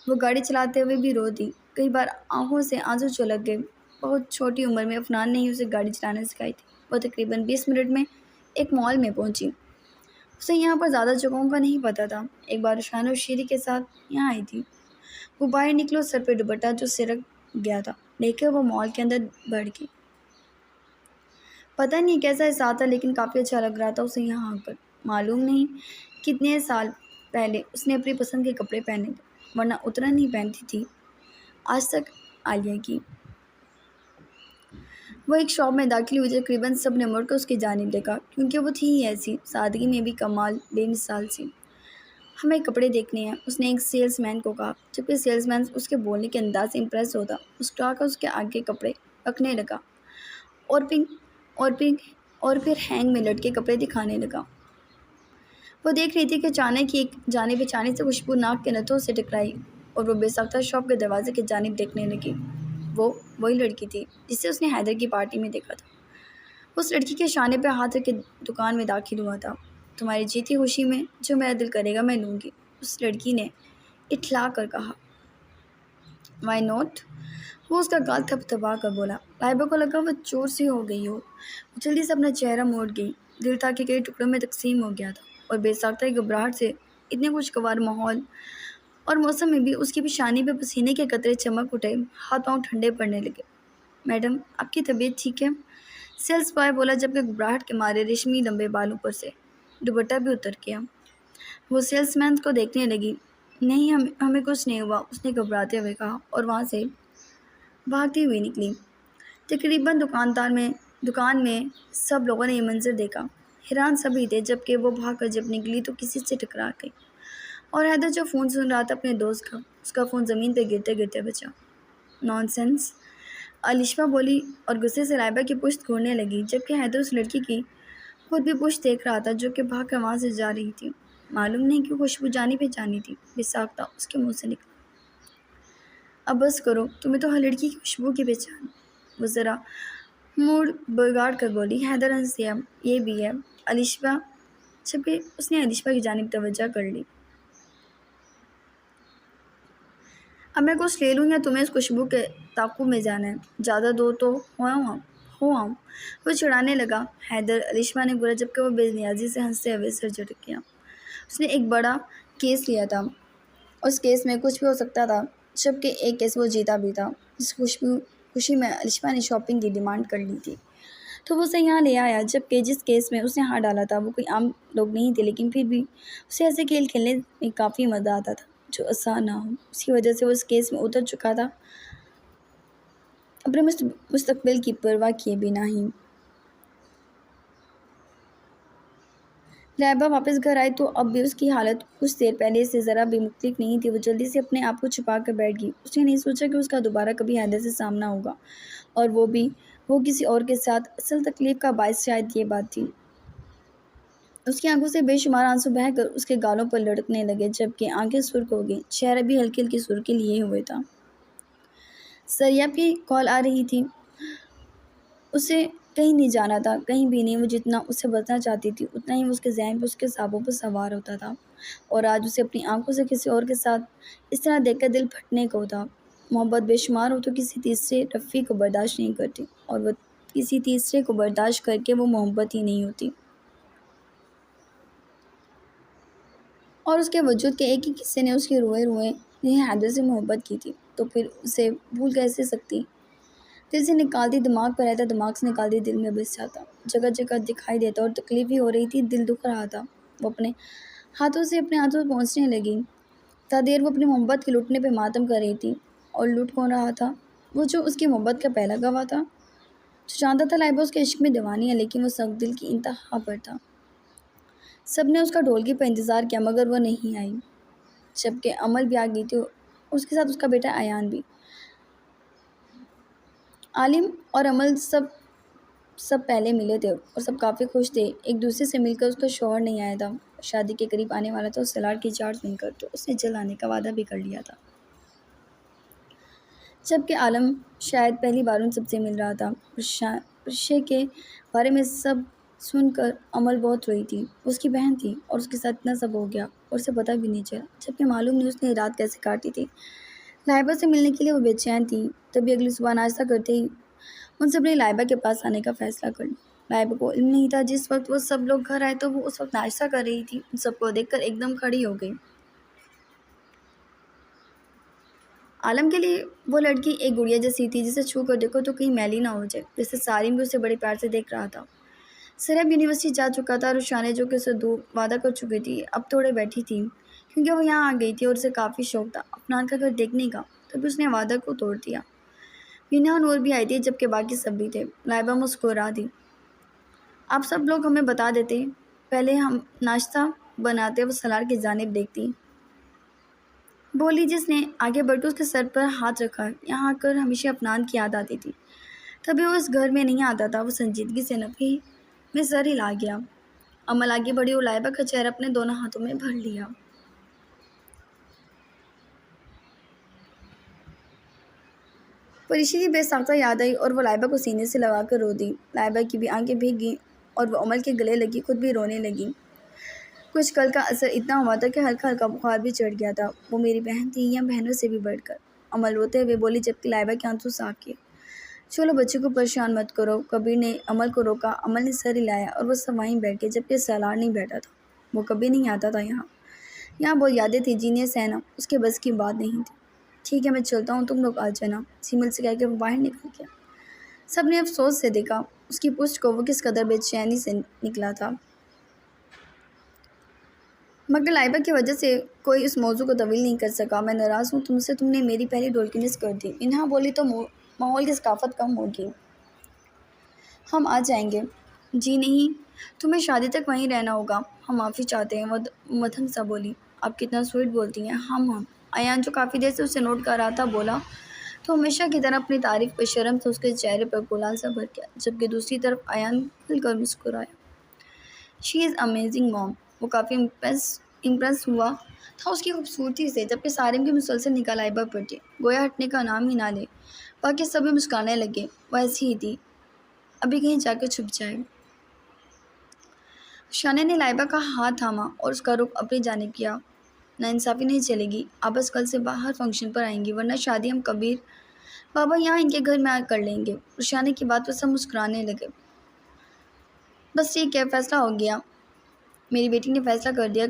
وہ گاڑی چلاتے ہوئے بھی رو دی، کئی بار آنکھوں سے آنسو چھلک گئے۔ بہت چھوٹی عمر میں عفنان نے ہی اسے گاڑی چلانا سکھائی تھی۔ وہ تقریباً 20 منٹ میں ایک مال میں پہنچی۔ اسے یہاں پر زیادہ جگہوں کا نہیں پتہ تھا۔ ایک بار رشان اور شیری کے ساتھ یہاں آئی تھی۔ وہ باہر نکلے اور سر پہ دوپٹہ جو سرک گیا تھا لے کر وہ مال کے اندر بڑھ گئی۔ پتہ نہیں کیسا احساس تھا لیکن کافی اچھا لگ رہا تھا اسے یہاں آ کر۔ معلوم نہیں کتنے سال پہلے اس نے اپنی پسند کے کپڑے پہنے تھے، ورنہ اتنا نہیں پہنتی تھی آج تک عالیہ کی۔ وہ ایک شاپ میں داخل ہوئی، تقریباً سب نے مڑ کر اس کی جانب دیکھا کیونکہ وہ تھی ہی ایسی، سادگی میں بھی کمال بے مثال سی۔ ہمیں کپڑے دیکھنے ہیں، اس نے ایک سیلس مین کو کہا، جبکہ سیلس مین اس کے بولنے کے انداز سے امپریس ہوتا مسکرا کر اس کے آگے کپڑے رکھنے لگا اور پھر ہینگ میں لٹکے کپڑے دکھانے لگا۔ وہ دیکھ رہی تھی کہ اچانک ہی ایک جانب اچانک سے خوشبو ناک کے نتھوں سے ٹکرائی اور وہ بے ساختہ شاپ کے دروازے کی جانب دیکھنے لگی۔ وہ وہی لڑکی تھی جسے اس نے حیدر کی پارٹی میں دیکھا تھا۔ اس لڑکی کے شانے پہ ہاتھ رکھ کے دکان میں داخل ہوا تھا۔ تمہاری جیتی خوشی میں جو میرا دل کرے گا میں لوں گی، اس لڑکی نے اٹھلا کر کہا۔ Why not? وہ اس کا گال تھپ تھپا کر بولا۔ لائبہ کو لگا وہ چور سی ہو گئی ہو۔ وہ جلدی سے اپنا چہرہ موڑ گئی۔ دل تھا کہ کئی ٹکڑوں میں تقسیم ہو گیا تھا اور بے ساختہ گھبراہٹ سے اتنے خوشگوار ماحول اور موسم میں بھی اس کی پیشانی پہ پسینے کے قطرے چمک اٹھے، ہاتھ پاؤں ٹھنڈے پڑنے لگے۔ میڈم آپ کی طبیعت ٹھیک ہے؟ سیلس بوائے بولا جبکہ گھبراہٹ کے مارے ریشمی لمبے بالوں پر سے دوپٹہ بھی اتر گیا۔ وہ سیلس مین کو دیکھنے لگی۔ نہیں ہمیں کچھ نہیں ہوا، اس نے گھبراتے ہوئے کہا اور وہاں سے بھاگتی ہوئی نکلی۔ تقریباً دکان میں سب لوگوں نے یہ منظر دیکھا، حیران سبھی تھے۔ جبکہ وہ بھاگ کر جب نکلی تو کسی سے ٹکرا گئی اور حیدر جو فون سن رہا تھا اپنے دوست کا، اس کا فون زمین پہ گرتے گرتے بچا۔ نان سینس، علیشہ بولی اور غصے سے لائبہ کی پشت گھورنے لگی، جبکہ حیدر اس لڑکی کی خود بھی پشت دیکھ رہا تھا جو کہ بھاگ کر وہاں سے جا رہی تھی۔ معلوم نہیں کیوں خوشبو جانی پہچانی تھی، بے ساختہ اس کے منہ سے نکلا۔ اب بس کرو، تمہیں تو ہر لڑکی کی خوشبو کی پہچان۔ وہ ذرا موڈ بگاڑ کر بولی۔ حیدر ہنس دیا۔ یہ بھی ہے علیشہ، جبکہ اس نے علیشہ کی جانب توجہ کر لی۔ اب میں کچھ لے لوں یا تمہیں اس خوشبو کے تعاقب میں جانا ہے؟ زیادہ دو تو ہو آؤں۔ وہ چڑھانے لگا۔ حیدر علیشہ نے گورا جبکہ وہ بے نیازی سے ہنستے ہوئے سر جھٹک گیا۔ اس نے ایک بڑا کیس لیا تھا، اس کیس میں کچھ بھی ہو سکتا تھا، جبکہ ایک کیس وہ جیتا بھی تھا۔ جس خوشی میں علیشہ نے شاپنگ کی ڈیمانڈ کر لی تھی تو وہ اسے یہاں لے آیا، جبکہ جس کیس میں اس نے ہاتھ ڈالا تھا وہ کوئی عام لوگ نہیں تھے، لیکن پھر بھی اسے ایسے کھیل کھیلنے میں کافی مزہ آتا تھا جو آسان نہ ہو۔ اس کی وجہ سے وہ اس کیس میں اتر چکا تھا، اپنے مستقبل کی پرواہ کیے بنا ہی۔ لائبہ واپس گھر آئی تو اب بھی اس کی حالت کچھ دیر پہلے سے ذرا بھی مختلف نہیں تھی۔ وہ جلدی سے اپنے آپ کو چھپا کر بیٹھ گئی۔ اس نے نہیں سوچا کہ اس کا دوبارہ کبھی حیدر سے سامنا ہوگا، اور وہ کسی اور کے ساتھ۔ اصل تکلیف کا باعث شاید یہ بات تھی۔ اس کی آنکھوں سے بے شمار آنسو بہہ کر اس کے گالوں پر لڑکنے لگے، جبکہ آنکھیں سرخ ہو گئیں، چہرہ بھی ہلکی ہلکی سرخی لیے ہوئے تھا۔ زریاب کی کال آ رہی تھی۔ اسے کہیں نہیں جانا تھا، کہیں بھی نہیں۔ وہ جتنا اس سے بچنا چاہتی تھی اتنا ہی وہ اس کے ذہن پہ اس کے خوابوں پر سوار ہوتا تھا، اور آج اسے اپنی آنکھوں سے کسی اور کے ساتھ اس طرح دیکھ کر دل پھٹنے کو تھا۔ محبت بے شمار ہو تو کسی تیسرے رفیق کو برداشت نہیں کرتی، اور وہ کسی تیسرے کو برداشت کر کے وہ محبت ہی نہیں ہوتی۔ اور اس کے وجود کے ایک ہی قصے نے اس کی روئے حیدر سے محبت کی تھی، تو پھر اسے بھول کیسے سکتی؟ دل سے نکالتی دماغ پر رہتا، دماغ سے نکالتی دل میں بس جاتا، جگہ جگہ دکھائی دیتا، اور تکلیف بھی ہو رہی تھی، دل دکھ رہا تھا۔ وہ اپنے ہاتھوں پہنچنے لگی۔ تا دیر وہ اپنی محبت کے لٹنے پہ ماتم کر رہی تھی، اور لٹ کون رہا تھا؟ وہ جو اس کی محبت کا پہلا گواہ تھا، جو جانتا تھا لائبہ اس کے عشق میں دیوانی ہے، لیکن وہ سخت دل کی انتہا پر تھا۔ سب نے اس کا ڈھولکی پر انتظار کیا مگر وہ نہیں آئی، جبکہ امل بھی آ گئی تھی، اس کے ساتھ اس کا بیٹا ایان بھی۔ عالم اور امل سب پہلے ملے تھے اور سب کافی خوش تھے ایک دوسرے سے مل کر. اس کا شوہر نہیں آیا تھا، شادی کے قریب آنے والا تھا. اس سلاڈ کی چاٹ سن کر تو اس نے جلد آنے کا وعدہ بھی کر لیا تھا. جبکہ عالم شاید پہلی بار ان سب سے مل رہا تھا. پرشے کے بارے میں سب سن کر عمل بہت روئی تھی. اس کی بہن تھی اور اس کے ساتھ اتنا سب ہو گیا اور اسے پتہ بھی نہیں چلا. جبکہ معلوم نہیں اس نے رات کیسے کاٹی تھی. لائبہ سے ملنے کے لیے وہ بے چین تھی. تبھی اگلی صبح ناشتہ کرتے ہی ان سب نے لائبہ کے پاس آنے کا فیصلہ کر لیا. لائبہ کو علم نہیں تھا. جس وقت وہ سب لوگ گھر آئے تو وہ اس وقت ناشتہ کر رہی تھی. ان سب کو دیکھ کر ایک دم کھڑی ہو گئی. عالم کے لیے وہ لڑکی ایک گڑیا جیسی تھی جسے چھو کر دیکھو تو کہیں میلی نہ ہو جائے. جیسے سارم بھی اسے بڑے پیار سے دیکھ رہا تھا. سیرب یونیورسٹی جا چکا تھا اور رشانے جو کہ اسے وعدہ کر چکی تھی اب تھوڑے بیٹھی تھی کیونکہ وہ یہاں آ گئی تھی اور اسے کافی شوق تھا افنان کا گھر دیکھنے کا. تبھی اس نے وعدہ کو توڑ دیا. مینا اور نور بھی آئی تھی جبکہ باقی سب بھی تھے. لائبہ مسکرا دی. آپ سب لوگ ہمیں بتا دیتے پہلے ہم ناشتہ بناتے. وہ سلار کی جانب دیکھتی بولی جس نے آگے بڑھ کر اس کے سر پر ہاتھ رکھا. یہاں آ کر ہمیشہ افنان کی یاد آتی تھی. کبھی وہ اس گھر میں نہیں آتا تھا. وہ سنجیدگی سے نفی میں سر ہلا گیا. عمل آگے بڑھی اور لائبہ کا چہرہ اپنے دونوں ہاتھوں میں بھر لیا. پریشی کی بے ساختہ یاد آئی اور وہ لائبہ کو سینے سے لگا کر رو دی. لائبہ کی بھی آنکھیں بھیگ گئیں اور وہ عمل کے گلے لگی. خود بھی رونے لگی. کچھ کل کا اثر اتنا ہوا تھا کہ ہلکا ہلکا بخار بھی چڑھ گیا تھا. وہ میری بہن تھی یا بہنوں سے بھی بڑھ کر. عمل روتے ہوئے بولی جبکہ لائبہ کے آنسو صاف کیے. چلو بچے کو پریشان مت کرو. کبیر نے عمل کو روکا. عمل نے سر ہلایا اور وہ سب وہیں بیٹھ گئے جبکہ سالار نہیں بیٹھا تھا. وہ کبھی نہیں آتا تھا یہاں بہت یادیں تھیں. جینے سہنا اس کے بس کی بات نہیں تھی. ٹھیک ہے میں چلتا ہوں تم لوگ آ جانا سیمل سے کہہ کے وہ باہر نکل گیا. سب نے افسوس سے دیکھا اس کی پشت کو وہ کس قدر بے چینی سے نکلا تھا. مگر لائبہ کی وجہ سے کوئی اس موضوع کو طویل نہیں کر سکا. میں ناراض ہوں تم نے میری پہلی ڈولکی مس کر دی. انہا بولی تو ماحول کی ثقافت کم ہوگی. ہم آ جائیں گے. جی نہیں تمہیں شادی تک وہیں رہنا ہوگا. ہم معافی چاہتے ہیں. مدھم سا بولی. آپ کتنا سویٹ بولتی ہیں. ہم ایان جو کافی دیر سے اسے نوٹ کر رہا تھا بولا تو ہمیشہ کی طرح اپنی تعریف پر شرم سے اس کے چہرے پر گلال سا بھر گیا. جبکہ دوسری طرف ایان کھل کر مسکرایا. شی از امیزنگ مام. وہ کافی امپریس ہوا تھا اس کی خوبصورتی سے. جبکہ سارم کی مسلسل نگاہ لائبہ پر تھی گویا ہٹنے کا نام ہی نہ لے. باقی سبھی مسکرانے لگے. وہ ایسی ہی تھی ابھی کہیں جا کے چھپ جائے. شانے نے لائبہ کا ہاتھ تھاما اور اس کا رخ اپنی جانب کیا. ناانصافی نہیں چلے گی. آپ بس کل سے باہر فنکشن پر آئیں گی ورنہ شادی ہم کبیر بابا یہاں ان کے گھر میں آ کر لیں گے. شانے کی بات پر سب مسکرانے لگے. بس ٹھیک ہے فیصلہ ہو گیا. میری بیٹی نے فیصلہ کر دیا.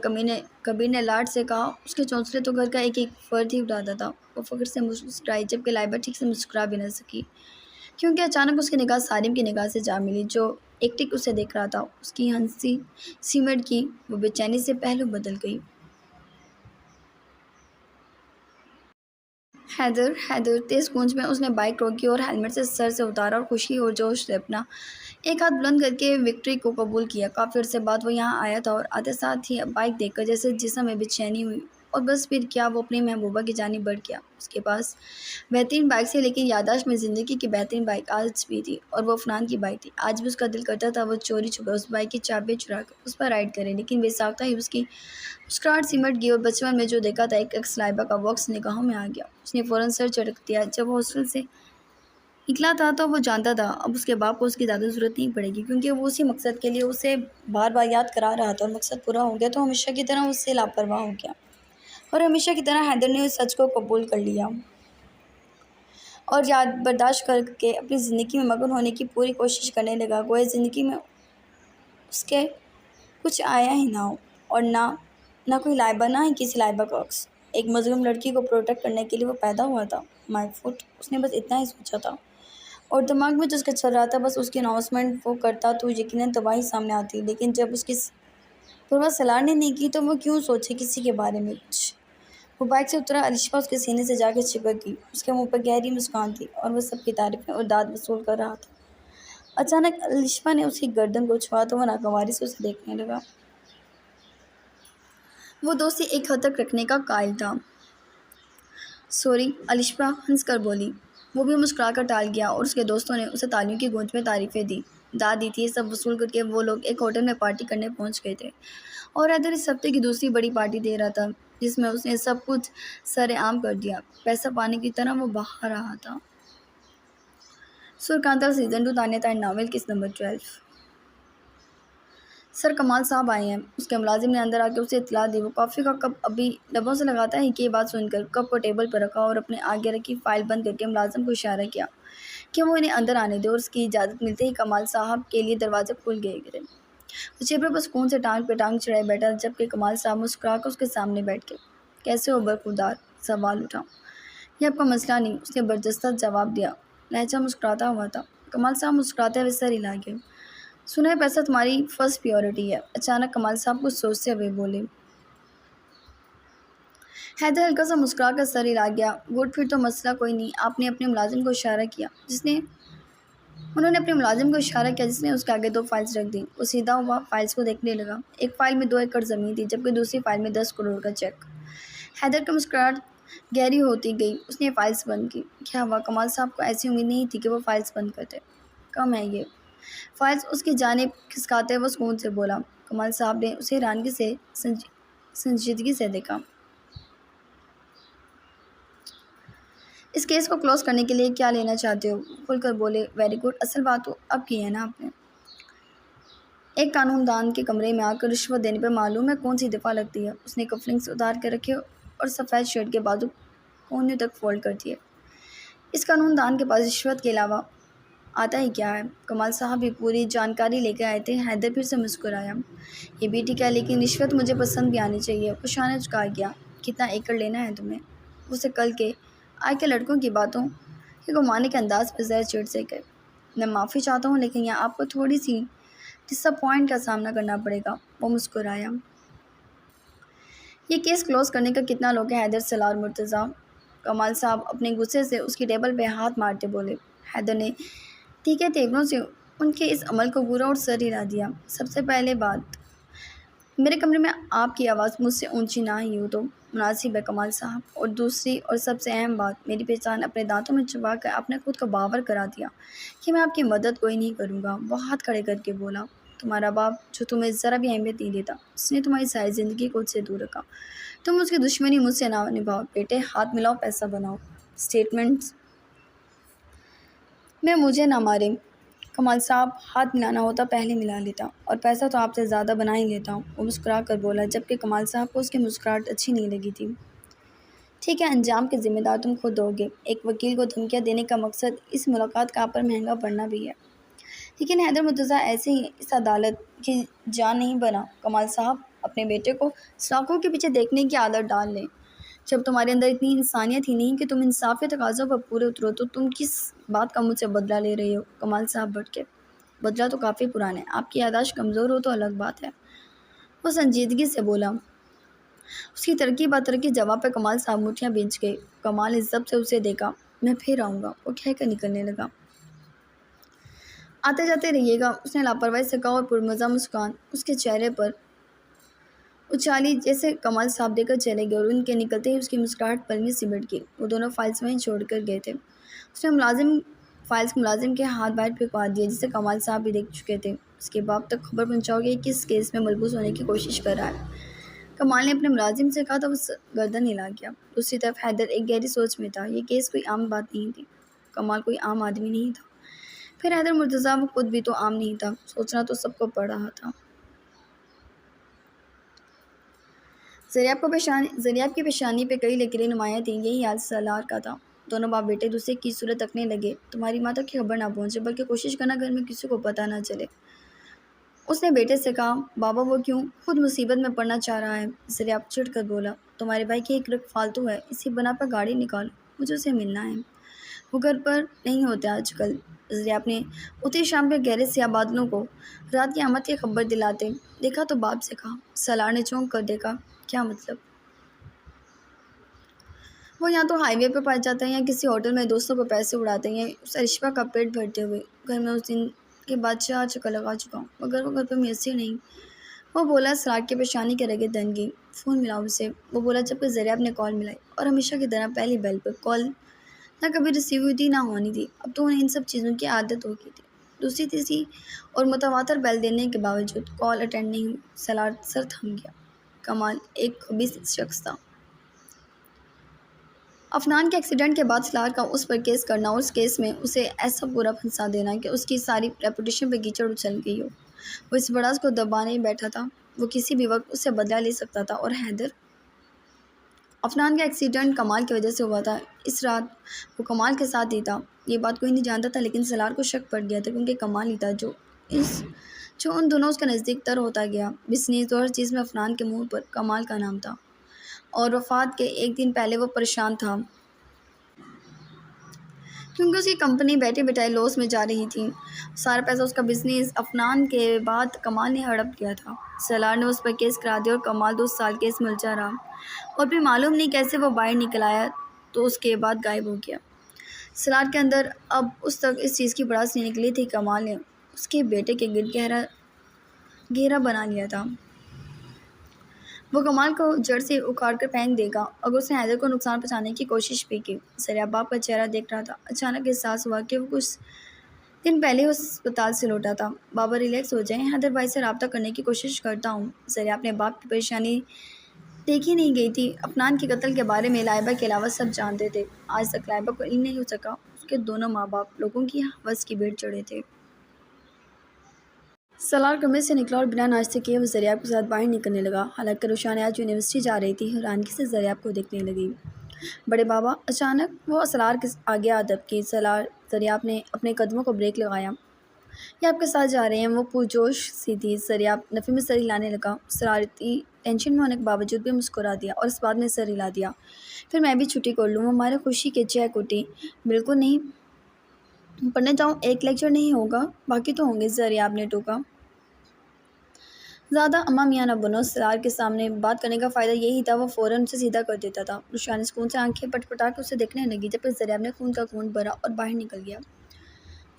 کبیر نے لاڈ سے کہا. اس کے چونسلے تو گھر کا ایک فرد ہی اٹھاتا تھا. وہ فخر سے مسکرائی جبکہ لائبہ ٹھیک سے مسکرا بھی نہ سکی کیونکہ اچانک اس کی نگاہ سارم کی نگاہ سے جا ملی جو ایک ٹک اسے دیکھ رہا تھا. اس کی ہنسی سمٹ کی. وہ بے چینی سے پہلو بدل گئی. حیدر تیز گونج میں اس نے بائک روکی اور ہیلمٹ سے سر سے اتارا اور خوشی اور جوش سے اپنا ایک ہاتھ بلند کر کے وکٹری کو قبول کیا. کافی عرصے بعد وہ یہاں آیا تھا اور آتے ساتھ ہی بائک دیکھ کر جیسے جسم میں بے چینی ہوئی. اور بس پھر کیا وہ اپنی محبوبہ کی جانب بڑھ گیا. اس کے پاس بہترین بائک تھی لیکن یادداشت میں زندگی کی بہترین بائک آج بھی تھی اور وہ افنان کی بائک تھی. آج بھی اس کا دل کرتا تھا وہ چوری چھپے اس بائک کی چابیاں چرا کر اس پر رائڈ کرے. لیکن بے ساختہ ہی اس کی مسکراہٹ سمٹ گئی اور بچپن میں جو دیکھا تھا ایک عکس لائبہ کا باکس نگاہوں میں آ گیا. اس نے فوراً سر جھٹک دیا. جب وہ ہاسٹل سے نکلا تھا تو وہ جانتا تھا اب اس کے باپ کو اس کی زیادہ ضرورت نہیں پڑے گی کیونکہ وہ اسی مقصد کے لیے اسے بار بار یاد کرا رہا تھا. اور مقصد پورا ہو گیا تو ہمیشہ کی طرح اس سے لاپرواہ ہو گیا. اور ہمیشہ کی طرح حیدر نے اس سچ کو قبول کر لیا اور یاد برداشت کر کے اپنی زندگی میں مگن ہونے کی پوری کوشش کرنے لگا گویا زندگی میں اس کے کچھ آیا ہی نہ ہو. اور نہ کوئی لائبہ نہ ہی کسی لائبہ کا عکس. ایک مظلوم لڑکی کو پروٹیکٹ کرنے کے لیے وہ پیدا ہوا تھا. مائی فٹ. اس نے بس اتنا ہی سوچا تھا اور دماغ میں جو اس کا چل رہا تھا بس اس کی اناؤنسمنٹ وہ کرتا تو یقیناً تباہی سامنے آتی. لیکن جب اس کی پرواہ سالار نے نہیں کی تو وہ کیوں سوچے کسی کے بارے میں کچھ. وہ بائک سے اترا. الشفا اس کے سینے سے جا کے چپک گئی. اس کے منہ پر گہری مسکان تھی اور وہ سب کی تعریفیں اور داد وصول کر رہا تھا. اچانک الشفا نے اس کی گردن کو چھوا تو وہ ناگواری سے اسے دیکھنے لگا. وہ دوستی ایک حد تک رکھنے کا قائل تھا. سوری الشفا ہنس کر بولی. وہ بھی مسکرا کر ٹال گیا اور اس کے دوستوں نے اسے تالیوں کی گونج میں تعریفیں دی تھی۔ سب وصول کر کے وہ لوگ ایک ہوٹل میں پارٹی کرنے پہنچ گئے تھے اور حیدر اس ہفتے کی دوسری بڑی پارٹی دے رہا تھا جس میں اس نے سب کچھ سر عام کر دیا۔ پیسہ پانے کی طرح وہ بہا رہا تھا۔ سورکانتل سیزن 2 تانیہ تائن ناول کس نمبر 12۔ سر کمال صاحب آئے ہیں، اس کے ملازم نے اندر آ کے اسے اطلاع دی۔ وہ کافی کا کپ ابھی لبوں سے لگاتا ہے کہ یہ بات سن کر کپ کو ٹیبل پر رکھا اور اپنے آگے رکھی فائل بند کر کے ملازم کو اشارہ کیا کہ وہ انہیں اندر آنے دے، اور اس کی اجازت ملتے ہی کمال صاحب کے لیے دروازے کھل گئے۔ وہ چیپر پر سکون سے ٹانگ پہ ٹانگ چڑھائے بیٹھا جبکہ کمال صاحب مسکرا کر اس کے سامنے بیٹھ کے کیسے ہو برخوردار سوال اٹھا۔ یہ آپ کا مسئلہ نہیں، اس نے برجستہ جواب دیا۔ لہجہ مسکراتا ہوا تھا۔ کمال صاحب مسکراتے ہوئے سر ہلا گئے۔ سنا ہے پیسہ تمہاری فرسٹ پیورٹی ہے، اچانک کمال صاحب کچھ سوچتے ہوئے بولے۔ حیدر ہلکا سا مسکرا کر سر ہلا گیا۔ گڈ، پھر تو مسئلہ کوئی نہیں۔ آپ نے اپنے ملازم کو اشارہ کیا انہوں نے اپنے ملازم کو اشارہ کیا جس نے اس کے آگے 2 فائلز رکھ دیں۔ وہ سیدھا ہوا فائلز کو دیکھنے لگا۔ ایک فائل میں 2 ایکڑ زمین تھی جبکہ دوسری فائل میں 10 کروڑ کا چیک۔ حیدر کی مسکراہٹ گہری ہوتی گئی۔ اس نے فائلز بند کی۔ کیا ہوا؟ کمال صاحب کو ایسی امید نہیں تھی کہ وہ فائلز بند کرتے۔ کم ہے یہ۔ فائلز اس کی جانب کھسکاتے وہ سکون سے بولا۔ کمال صاحب نے اسے حیرانگی سے سنجیدگی سے دیکھا۔ اس کیس کو کلوز کرنے کے لیے کیا لینا چاہتے ہو؟ کھل کر بولے۔ ویری گڈ، اصل بات تو اب کی ہے نا آپ نے۔ ایک قانون دان کے کمرے میں آ کر رشوت دینے پہ معلوم ہے کون سی دفعہ لگتی ہے۔ اس نے کفلنگز اتار کے رکھے اور سفید شرٹ کے بازو کونوں تک فولڈ کر دیے۔ اس قانون دان کے پاس رشوت کے علاوہ آتا ہی کیا ہے؟ کمال صاحب بھی پوری جانکاری لے کے آئے تھے۔ حیدر پھر سے مسکرایا۔ یہ بھی ٹھیک ہے لیکن رشوت مجھے پسند بھی آنی چاہیے۔ وہ شانہ جھکا گیا۔ کتنا ایکڑ لینا ہے تمہیں؟ اسے کل کے آج کے لڑکوں کی باتوں کے گھمانے کے انداز پر زہر چڑھ سے گئے۔ میں معافی چاہتا ہوں لیکن یہاں آپ کو تھوڑی سی ڈس اپوائنٹ کا سامنا کرنا پڑے گا۔ وہ مسکرایا۔ یہ کیس کلوز کرنے کا کتنا لوگ ہے حیدر سلار اور مرتضیٰ؟ کمال صاحب اپنے غصے سے اس کی ٹیبل پہ ہاتھ مارتے بولے۔ حیدر نے تیکھے تیوروں سے ان کے اس عمل کو گورا اور سر ہلا دیا۔ سب سے پہلے بات، میرے کمرے میں آپ کی آواز مجھ سے اونچی نہ ہی ہو تو مناسب ہے کمال صاحب، اور دوسری اور سب سے اہم بات، میری پہچان اپنے دانتوں میں چھپا کر آپ نے خود کو باور کرا دیا کہ میں آپ کی مدد کوئی نہیں کروں گا۔ وہ ہاتھ کھڑے کر کے بولا۔ تمہارا باپ جو تمہیں ذرا بھی اہمیت نہیں دیتا، اس نے تمہاری ساری زندگی خود سے دور رکھا۔ تم اس کی دشمنی مجھ سے نہ نبھاؤ بیٹے، ہاتھ ملاؤ، پیسہ بناؤ۔ اسٹیٹمنٹس میں مجھے نہ مارے کمال صاحب، ہاتھ ملانا ہوتا پہلے ملا لیتا، اور پیسہ تو آپ سے زیادہ بنا ہی لیتا ہوں۔ وہ مسکرا کر بولا جبکہ کمال صاحب کو اس کی مسکراہٹ اچھی نہیں لگی تھی۔ ٹھیک ہے، انجام کے ذمہ دار تم خود ہوگے۔ ایک وکیل کو دھمکیاں دینے کا مقصد اس ملاقات کا آپ پر مہنگا پڑنا بھی ہے۔ لیکن حیدر مرتضیٰ ایسے ہی اس عدالت کی جان نہیں بنا۔ کمال صاحب اپنے بیٹے کو سلاخوں کے پیچھے دیکھنے کی عادت ڈال لیں۔ جب تمہارے اندر اتنی انسانیت ہی نہیں کہ تم انصاف کے تقاضوں پر پورے اترو تو تم کس بات کا مجھ سے بدلہ لے رہے ہو؟ کمال صاحب بڑھ کے، بدلہ تو کافی پرانا ہے، آپ کی یادداشت کمزور ہو تو الگ بات ہے۔ وہ سنجیدگی سے بولا۔ اس کی ترقی بات ترقی جواب پہ کمال صاحب مٹھیاں بھیج گئے۔ کمال عزت سے اسے دیکھا۔ میں پھر آؤں گا، وہ کہہ کر نکلنے لگا۔ آتے جاتے رہیے گا، اس نے لاپرواہی سے کہا اور پرمزہ مسکان اس کے چہرے پر اچھالی جیسے کمال صاحب دے کر چلے گئے، اور ان کے نکلتے ہی اس کی مسکراہٹ پل میں سمٹ گئی۔ وہ دونوں فائلز وہیں چھوڑ کر گئے تھے۔ اس نے فائلز کو ملازم کے ہاتھ باہر پھینکوا دیے جسے کمال صاحب بھی دیکھ چکے تھے۔ اس کے باپ تک خبر پہنچاؤ گے کہ کس کیس میں ملبوس ہونے کی کوشش کر رہا ہے؟ کمال نے اپنے ملازم سے کہا تو وہ گردن ہلا گیا۔ دوسری طرف حیدر ایک گہری سوچ میں تھا۔ یہ کیس کوئی عام بات نہیں تھی۔ کمال کوئی عام آدمی نہیں تھا۔ پھر حیدر مرتضیٰ وہ خود بھی تو عام نہیں تھا۔ سوچنا تو سب کو پڑ رہا تھا۔ زریاب کی پیشانی پہ کئی لکیریں نمایاں تھیں۔ یہی حال سالار کا تھا۔ دونوں باپ بیٹے دوسرے کی صورت تکنے لگے۔ تمہاری ماں تک کی خبر نہ پہنچے، بلکہ کوشش کرنا گھر میں کسی کو پتہ نہ چلے۔ اس نے بیٹے سے کہا۔ بابا وہ کیوں؟ خود مصیبت میں پڑنا چاہ رہا ہے۔ زریاب چڑھ کر بولا۔ تمہارے بھائی کی ایک رگ فالتو ہے، اسی بنا پر گاڑی نکالو، مجھے اسے ملنا ہے۔ وہ گھر پر نہیں ہوتے آج کل۔ زریاب نے اتری شام کے گہرے سیاہ بادلوں کو رات کی آمد کی خبر دلاتے دیکھا تو باپ سے کہا۔ سالار نے چونک کر دیکھا۔ کیا مطلب؟ وہ یا تو ہائی وے پہ پڑ جاتے ہیں یا کسی ہوٹل میں دوستوں کو پیسے اڑاتے ہیں، اسے رشوہ کا پیٹ بھرتے ہوئے۔ گھر میں اس دن کے بعد 4 چکر لگا چکا ہوں، مگر وہ گھر پہ میسر نہیں۔ وہ بولا۔ سراگ کے پیشانی کے رگیں تن گئی۔ فون ملاؤ اسے، وہ بولا جبکہ زریاب نے کال ملائی، اور ہمیشہ کی طرح پہلی بیل پر کال نہ کبھی ریسیو ہوئی تھی نہ ہونی تھی، اب تو انہیں ان سب چیزوں کی عادت ہو گئی تھی۔ دوسری تیسری اور متواتر بیل دینے کے باوجود کال اٹینڈ نہیں ہوئی۔ سلار سر تھم گیا۔ کمال ایک خبیث شخص تھا۔ افنان کے ایکسیڈنٹ کے بعد سلار کا اس پر کیس کرنا اور اس کیس میں اسے ایسا پورا پھنسا دینا کہ اس کی ساری ریپوٹیشن پہ کیچڑ اچھل گئی ہو۔ وہ اس بڑاس کو دبانے ہی بیٹھا تھا، وہ کسی بھی وقت اس سے بدلہ لے سکتا تھا۔ اور حیدر، افنان کا ایکسیڈنٹ کمال کی وجہ سے ہوا تھا۔ اس رات وہ کمال کے ساتھ ہی تھا۔ یہ بات کوئی نہیں جانتا تھا، لیکن سلار کو شک پڑ گیا تھا کیونکہ کمال ہی تھا جو ان دونوں کے نزدیک تر ہوتا گیا۔ بس نیز اور چیز میں افنان کے منہ پر کمال کا نام تھا، اور وفات کے ایک دن پہلے وہ پریشان تھا کیونکہ اس کی کمپنی بیٹھے بٹھائے لاس میں جا رہی تھی۔ سارا پیسہ اس کا بزنس افنان کے بعد کمال نے ہڑپ لیا تھا۔ سلار نے اس پر کیس کرا دیا اور کمال 2 سال کیس میں الجھا رہا، اور پھر معلوم نہیں کیسے وہ باہر نکل آیا تو اس کے بعد غائب ہو گیا۔ سلار کے اندر اب اس تک اس چیز کی بڑاس نہیں نکلی تھی، کمال نے اس کے بیٹے کے گرد گھیرا بنا لیا تھا۔ وہ کمال کو جڑ سے اکھاڑ کر پھینک دے گا، اگر اس نے حیدر کو نقصان پہنچانے کی کوشش بھی کی۔ سریاب باپ کا چہرہ دیکھ رہا تھا۔ اچانک احساس ہوا کہ وہ کچھ دن پہلے اس اسپتال سے لوٹا تھا۔ بابا ریلیکس ہو جائیں، حیدر بھائی سے رابطہ کرنے کی کوشش کرتا ہوں۔ سریاب اپنے باپ کی پریشانی دیکھی نہیں گئی تھی۔ افنان کے قتل کے بارے میں لائبہ کے علاوہ سب جانتے تھے۔ آج تک لائبہ کو علم نہیں ہو سکا۔ اس کے دونوں ماں باپ لوگوں کی ہوس کی بھیڑ چڑھے تھے۔ سلار کمرے سے نکلا اور بنا ناشتے کیے وہ زریاب کے ساتھ باہر نکلنے لگا۔ حالانکہ روشانی آج یونیورسٹی جا رہی تھی، حیرانگی سے زریاب کو دیکھنے لگی۔ بڑے بابا، اچانک وہ سلار کے آگے ادب کی۔ زریاب نے اپنے قدموں کو بریک لگایا۔ یہ آپ کے ساتھ جا رہے ہیں؟ وہ پرجوش سی تھی۔ زریاب نفی میں سر ہلانے لگا۔ سلار اتنی ٹینشن میں ہونے کے باوجود بھی مسکرا دیا اور اس بات میں سر ہلا دیا۔ پھر میں بھی چھٹی کر لوں؟ وہ ہمارے خوشی کے چہک اٹھی۔ بالکل نہیں، پڑھنے جاؤں، ایک لیکچر نہیں ہوگا، باقی تو ہوں گے، زریاب نے ٹوکا۔ زیادہ اماں میاں نہ بنو۔ سلار کے سامنے بات کرنے کا فائدہ یہی تھا، وہ فوراً اسے سیدھا کر دیتا تھا۔ روشانی سکون سے آنکھیں پٹ پٹا کے اسے دیکھنے لگی، جب کہ زریاب نے خون کا گھونٹ بھرا اور باہر نکل گیا۔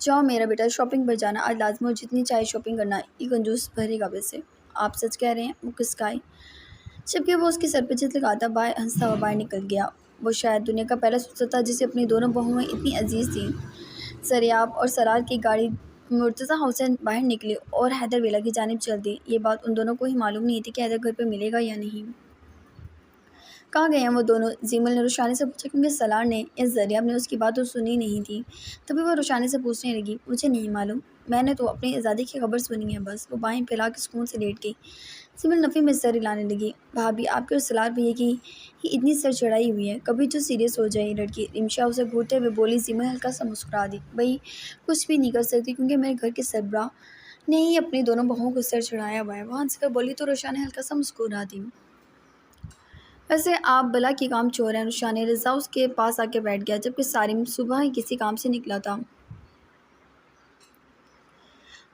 جاؤ میرا بیٹا، شاپنگ پر جانا آج لازم، اور جتنی چاہے شاپنگ کرنا، یہ کنجوس بھرے گا ویسے۔ آپ سچ کہہ رہے ہیں؟ وہ کسکائی، جبکہ وہ اس کی سر پہ چت لگاتا ہنستا ہوا باہر نکل گیا۔ وہ شاید دنیا کا پہلا شخص تھا جسے اپنی دونوں بہویں اتنی عزیز تھیں۔ زریاب اور سلار کی گاڑی مرتضیٰ ہاؤس سے باہر نکلی اور حیدر ویلا کی جانب چل دی۔ یہ بات ان دونوں کو ہی معلوم نہیں تھی کہ حیدر گھر پہ ملے گا یا نہیں۔ کہاں گئے ہیں وہ دونوں؟ زیمل نے روشانی سے پوچھا، کیونکہ سلار نے یا زریاب نے اس کی بات تو سنی نہیں تھی۔ تبھی وہ روشانی سے پوچھنے لگی، مجھے نہیں معلوم، میں نے تو اپنی آزادی کی خبر سنی ہے بس۔ وہ بائیں پھیلا کے سکون سے لیٹ گئی۔ زیمل نفی میں سر ہلانے لگی۔ بھابھی، آپ کے اور سلار بھیا کی ہی اتنی سر چڑھائی ہوئی ہے، کبھی تو سیریس ہو جائے لڑکی۔ رمشا اسے گھورتے ہوئے بولی۔ زیمل ہلکا سا مسکرا دی، بھائی کچھ بھی نہیں کر سکتی کیونکہ میرے گھر کے سربراہ نے ہی اپنی دونوں بہوؤں کو سر چڑھایا ہوا ہے۔ وہ ہنس کر بولی تو روشانی ہلکا سا مسکرا دی۔ ویسے آپ بلا کی کام چور ہیں۔ روشانی رضا اس کے پاس آ کے بیٹھ گیا، جبکہ سالم صبح ہی کسی کام سے نکلا تھا۔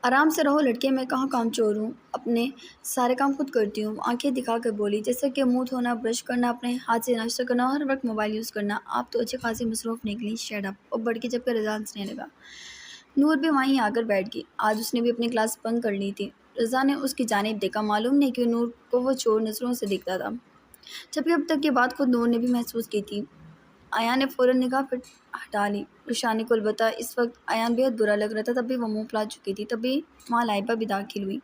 آرام سے رہو لڑکے، میں کہاں کام چور ہوں، اپنے سارے کام خود کرتی ہوں۔ آنکھیں دکھا کر بولی، جیسے کہ منہ دھونا، برش کرنا، اپنے ہاتھ سے ناشتہ کرنا اور ہر وقت موبائل یوز کرنا۔ آپ تو اچھی خاصی مصروف نکلی۔ شٹ اپ، اور بڑھ کے جب کہ رضا ہنسنے لگا۔ نور بھی وہیں آ کر بیٹھ گئی۔ آج اس نے بھی اپنی کلاس بنک کر لی تھی۔ رضا نے اس کی جانب دیکھا، معلوم نہیں کیوں نور کو وہ چور نظروں سے دیکھتا تھا، جبکہ اب تک یہ بات خود نور نے بھی محسوس کی تھی۔ ایان نے فوراً نگاہ پھر ہٹا لی۔ روشانی کو البتہ اس وقت ایان بے حد برا لگ رہا تھا، تب بھی وہ منہ پھلا چکی تھی۔ تبھی وہاں لائبہ بھی داخل ہوئی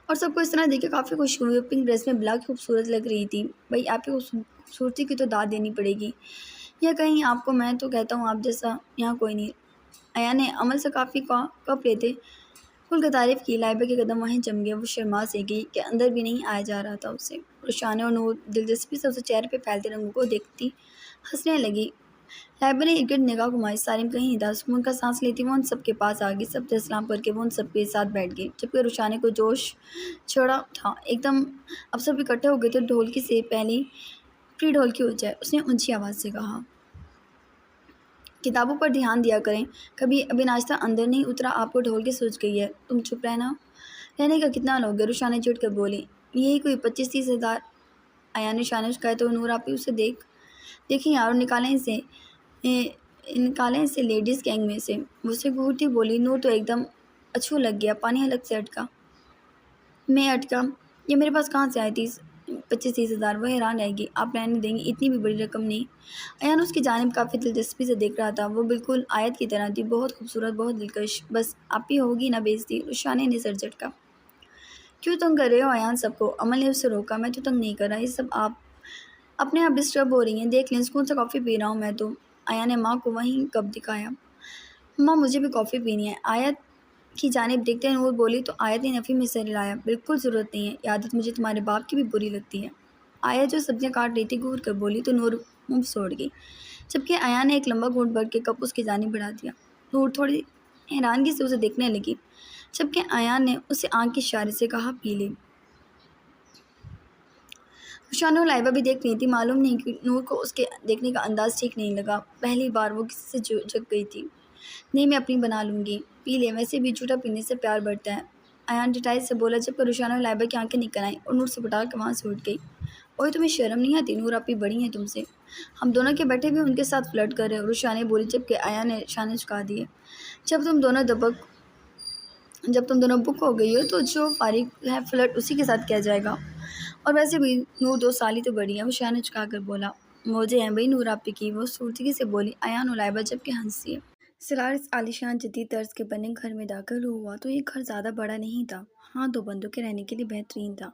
اور سب کو اس طرح دیکھ کے کافی خوش ہوئی۔ وہ پنک ڈریس میں بلا کے خوبصورت لگ رہی تھی۔ بھائی آپ کی خوبصورتی کی تو داد دینی پڑے گی، یا کہیں آپ کو، میں تو کہتا ہوں آپ جیسا یہاں کوئی نہیں۔ ایان نے عمل سے کافی کپ لیتے کھل کر تعریف کی۔ لائبہ کے قدم وہیں جم گئے۔ وہ شرما سی گئی کہ اندر بھی نہیں آیا جا رہا تھا اسے۔ روشانی اور نور دلچسپی سے اسے چہرے پہ پھیلتے رنگوں کو دیکھتی ہنسنے لگی۔ لائبہ نے ارد گرد نگاہ گھمائی، سالم کہیں نہیں تھا۔ سکون کا سانس لیتی وہ ان سب کے پاس آ گئی۔ سب سے سلام کر کے وہ ان سب کے ساتھ بیٹھ گئی، جبکہ روشانی کو جوش چڑھا تھا ایک دم۔ اب سب اکٹھے ہو گئے تھے، ڈھولکی سے پہلی پری ڈھولکی ہو جائے، اس نے اونچی آواز سے کہا۔ کتابوں پر دھیان دیا کریں، کبھی ابھی ناشتہ اندر نہیں اترا، آپ کو ڈھول کے سوچ گئی ہے، تم چپ رہنے کا کتنا لوگ ہے؟ روشانی چڑھ کر بولی، یہی کوئی 25-30 ہزار۔ ایان نے شانش کہتے ہوئے، نور آپ ہی اسے دیکھیں یار، نکالیں اسے لیڈیز گینگ میں سے۔ وہ اسے گھورتی بولی۔ نور تو ایک دم اچھو لگ گیا، پانی حلق سے اٹکا۔ میں اٹکا؟ یہ میرے پاس کہاں سے آئی تھی؟ 25-30 ہزار، وہ حیران رہے گی۔ آپ رہنے دیں گے؟ اتنی بھی بڑی رقم نہیں۔ ایان اس کی جانب کافی دلچسپی سے دیکھ رہا تھا۔ وہ بالکل آیت کی طرح تھی، بہت خوبصورت، بہت دلکش۔ بس آپ ہی ہوگی نا بےعزتی؟ رشانے نے سر جھٹکا۔ کیوں تنگ کر رہے ہو ایان صاحب کو؟ عمل نے اسے روکا۔ میں تو تنگ نہیں کر رہا، یہ سب آپ اپنے آپ ڈسٹرب ہو رہی ہیں۔ دیکھ لیں، سکون سے کافی پی رہا ہوں میں تو۔ ایان نے ماں کو وہیں کپ دکھایا۔ ماں مجھے بھی کافی پینی ہے۔ آیت کی جانب دیکھتے ہوئے نور بولی تو آیت نے نفی میں سر ہلایا۔ بالکل ضرورت نہیں ہے، یہ عادت مجھے تمہارے باپ کی بھی بری لگتی ہے۔ آیت جو سبزیاں کاٹ رہی تھی گھور کر بولی تو نور منہ سوڑ گئی، جبکہ ایان نے ایک لمبا گھونٹ بھر کے کپ اس کی جانب بڑھا دیا۔ نور تھوڑی حیرانگی سے اسے دیکھنے لگی، جبکہ ایان نے اسے آنکھ کے اشارے سے کہا پی لے۔ رشانہ اور لائبہ بھی دیکھ رہی تھی۔ معلوم نہیں کہ نور کو اس کے دیکھنے کا انداز ٹھیک نہیں لگا۔ پہلی بار وہ کسی سے جھک گئی تھی۔ نہیں، میں اپنی بنا لوں گی، پی لے، ویسے بھی جھوٹا پینے سے پیار بڑھتا ہے، ایان ڈٹائی سے بولا، جبکہ رشانہ اور لائبہ کی آنکھیں نکل آئیں اور نور سے پٹا کے وہاں سے اٹھ گئی۔ اوئے تمہیں شرم نہیں آتی؟ نور آپ بھی بڑی ہیں تم سے، ہم دونوں کے بیٹھے بھی ان کے ساتھ فلرٹ کر رہے ہو، رشانہ بولی، جبکہ ایان نے شانے جھکا دیے۔ جب تم دونوں بک ہو گئی ہو تو جو فارغ ہے فلرٹ اسی کے ساتھ کیا جائے گا، اور ویسے بھی نور 2 سال ہی تو بڑی ہے، وہ شانے جھکا کر بولا۔ مجھے ہیں بھائی نور آپ کی، وہ سورتگی سے بولی۔ ایان اور لائبہ جبکہ ہنس دیے۔ سلار اس عالیشان جدید طرز کے بنے گھر میں داخل ہوا تو یہ گھر زیادہ بڑا نہیں تھا، ہاں 2 بندوں کے رہنے کے لیے بہترین تھا۔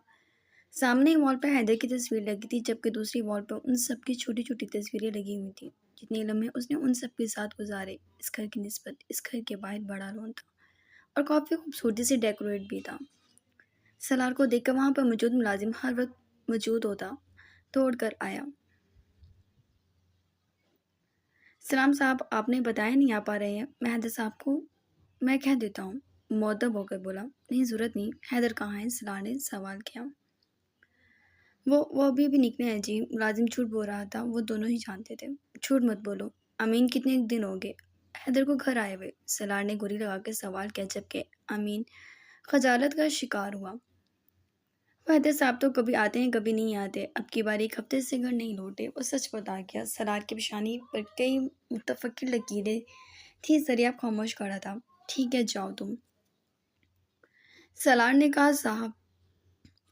سامنے وال پر حیدر کی تصویر لگی تھی، جبکہ دوسری وال پر ان سب کی چھوٹی چھوٹی تصویریں لگی ہوئی تھیں۔ جتنے لمحے اس نے ان سب کے ساتھ گزارے، اس گھر کی نسبت اس گھر کے باہر بڑا لون تھا اور کافی خوبصورتی سے ڈیکوریٹ بھی تھا۔ سلار کو دیکھ کر وہاں پر موجود ملازم ہر وقت موجود ہوتا دوڑ کر آیا۔ سلام صاحب، آپ نے بتایا نہیں آپ آ رہے ہیں؟ میں حیدر صاحب کو میں کہہ دیتا ہوں، مؤدب ہو کر بولا۔ نہیں ضرورت نہیں، حیدر کہاں ہے؟ سلار نے سوال کیا۔ وہ ابھی بھی نکلے ہیں جی، ملازم جھوٹ بول رہا تھا، وہ دونوں ہی جانتے تھے۔ جھوٹ مت بولو، امین کتنے دن ہو گئے حیدر کو گھر آئے ہوئے؟ سلار نے گولی لگا کے سوال کیا، جبکہ امین خجالت کا شکار ہوا۔ وہ حیدر صاحب تو کبھی آتے ہیں کبھی نہیں آتے، اب کی بار 1 ہفتے سے گھر نہیں لوٹے، وہ سچ بتا گیا۔ سلار کی پیشانی پر کئی متفکر لکیریں تھی، ذریعہ خاموش کھڑا تھا۔ ٹھیک ہے جاؤ تم، سلار نے کہا۔ صاحب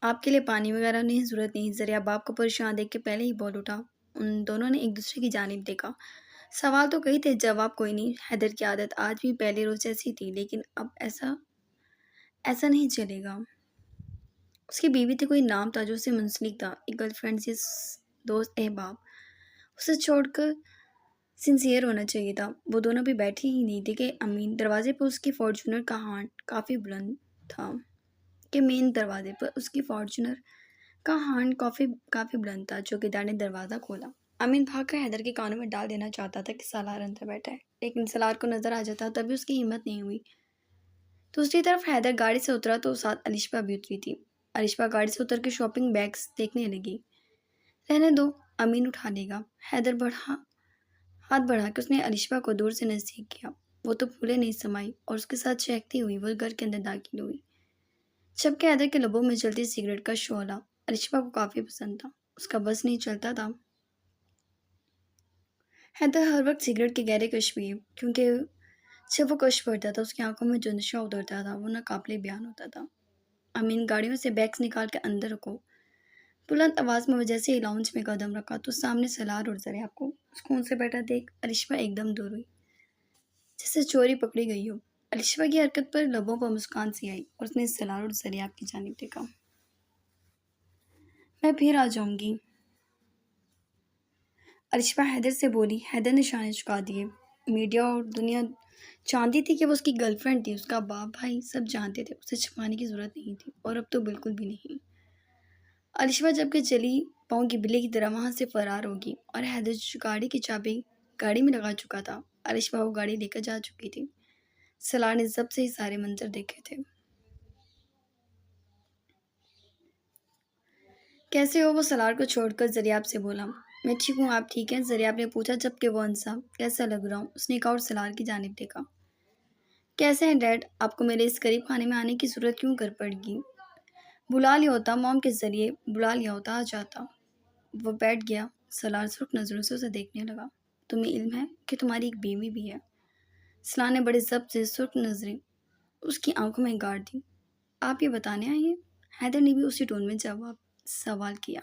آپ کے لیے پانی وغیرہ نہیں، ضرورت نہیں، ذریعہ باپ کو پریشان دیکھ کے پہلے ہی بول اٹھا۔ ان دونوں نے ایک دوسرے کی جانب دیکھا۔ سوال تو کئی تھے، جواب کوئی نہیں۔ حیدر کی عادت آج بھی پہلے روز جیسی تھی، لیکن اب ایسا نہیں چلے گا۔ اس کی بیوی تھی، کوئی نام تھا جو اسے منسلک تھا، ایک گرل فرینڈ سی، دوست، احباب۔ اسے چھوڑ کر سنسیئر ہونا چاہیے تھا۔ وہ دونوں بھی بیٹھے ہی نہیں تھے کہ امین دروازے پر اس کی فارچونر کا ہارن کافی بلند تھا جو کہ نے دروازہ کھولا۔ امین بھاگ کر حیدر کے کانوں میں ڈال دینا چاہتا تھا کہ سالار اندر بیٹھا ہے، لیکن سالار کو نظر آ جاتا تبھی اس کی ہمت نہیں ہوئی۔ دوسری طرف حیدر گاڑی سے اترا تو ساتھ الشبا بھی اتری تھی۔ الشبا گاڑی سے اتر کے شاپنگ بیگز دیکھنے لگی۔ رہنے دو، امین اٹھا لے گا۔ حیدر ہاتھ بڑھا کے اس نے الشبا کو دور سے نزدیک کیا۔ وہ تو پھولے نہیں سمائی اور اس کے ساتھ چہکتی ہوئی وہ گھر کے اندر داخل ہوئی، جبکہ حیدر کے لبوں میں جلتی سگریٹ کا شعلہ الشبا کو کافی پسند تھا۔ اس کا بس نہیں چلتا تھا۔ حیدر ہر وقت سگریٹ کے گہرے کش پیے، کیونکہ جب وہ کش پڑتا تھا اس کی آنکھوں میں جو نشہ اترتا تھا وہ ناقابل بیان ہوتا تھا۔ امین گاڑیوں سے بیگز نکال کے اندر رکھو، بلند آواز میں وہ جیسے ہی لاؤنج میں قدم رکھا تو سامنے سلار اور ذریعہ کو سکون سے بیٹھا دیکھ الشبا ایک دم دور ہوئی، جیسے چوری پکڑی گئی ہو۔ الشبا کی حرکت پر لبوں پر مسکان سی آئی اور اس نے سلار اور ذریعہ کی جانب دیکھا۔ میں پھر آ جاؤں گی، الشبا حیدر سے بولی۔ حیدر نے شانے چکا دیے۔ میڈیا اور دنیا جانتی تھی کہ وہ اس کی گرل فرینڈ تھی، اس کا باپ بھائی سب جانتے تھے، اسے چھپانے کی ضرورت نہیں تھی، اور اب تو بالکل بھی نہیں۔ الشبا جبکہ چلی پاؤں کی بلی کی طرح وہاں سے فرار ہوگی، اور حیدر گاڑی کی چابی گاڑی میں لگا چکا تھا۔ الشبا وہ گاڑی لے کر جا چکی تھی۔ سلار نے ضبط سے ہی سارے منظر دیکھے تھے۔ کیسے ہو؟ وہ سلار کو چھوڑ کر ذریعہ سے بولا۔ میں ٹھیک ہوں، آپ ٹھیک ہیں؟ ذریعہ نے پوچھا، جبکہ وہ ہنسا۔ کیسا لگ رہا ہوں؟ اس نے کہا اور سلار کی جانب دیکھا۔ کیسے ہیں ڈیڈ؟ آپ کو میرے اس قریب خانے میں آنے کی ضرورت کیوں کر پڑ گی؟ بلا لیا ہوتا، موم کے ذریعے بلا لیا ہوتا، آ جاتا۔ وہ بیٹھ گیا۔ سلار سرخ نظروں سے اسے دیکھنے لگا۔ تمہیں علم ہے کہ تمہاری ایک بیوی بھی ہے؟ سلار نے بڑے ضبط سے سرخ نظریں اس کی آنکھوں میں گاڑ دی۔ آپ یہ بتانے آئے ہیں؟ حیدر نے بھی اسی ٹون میں جواب سوال کیا۔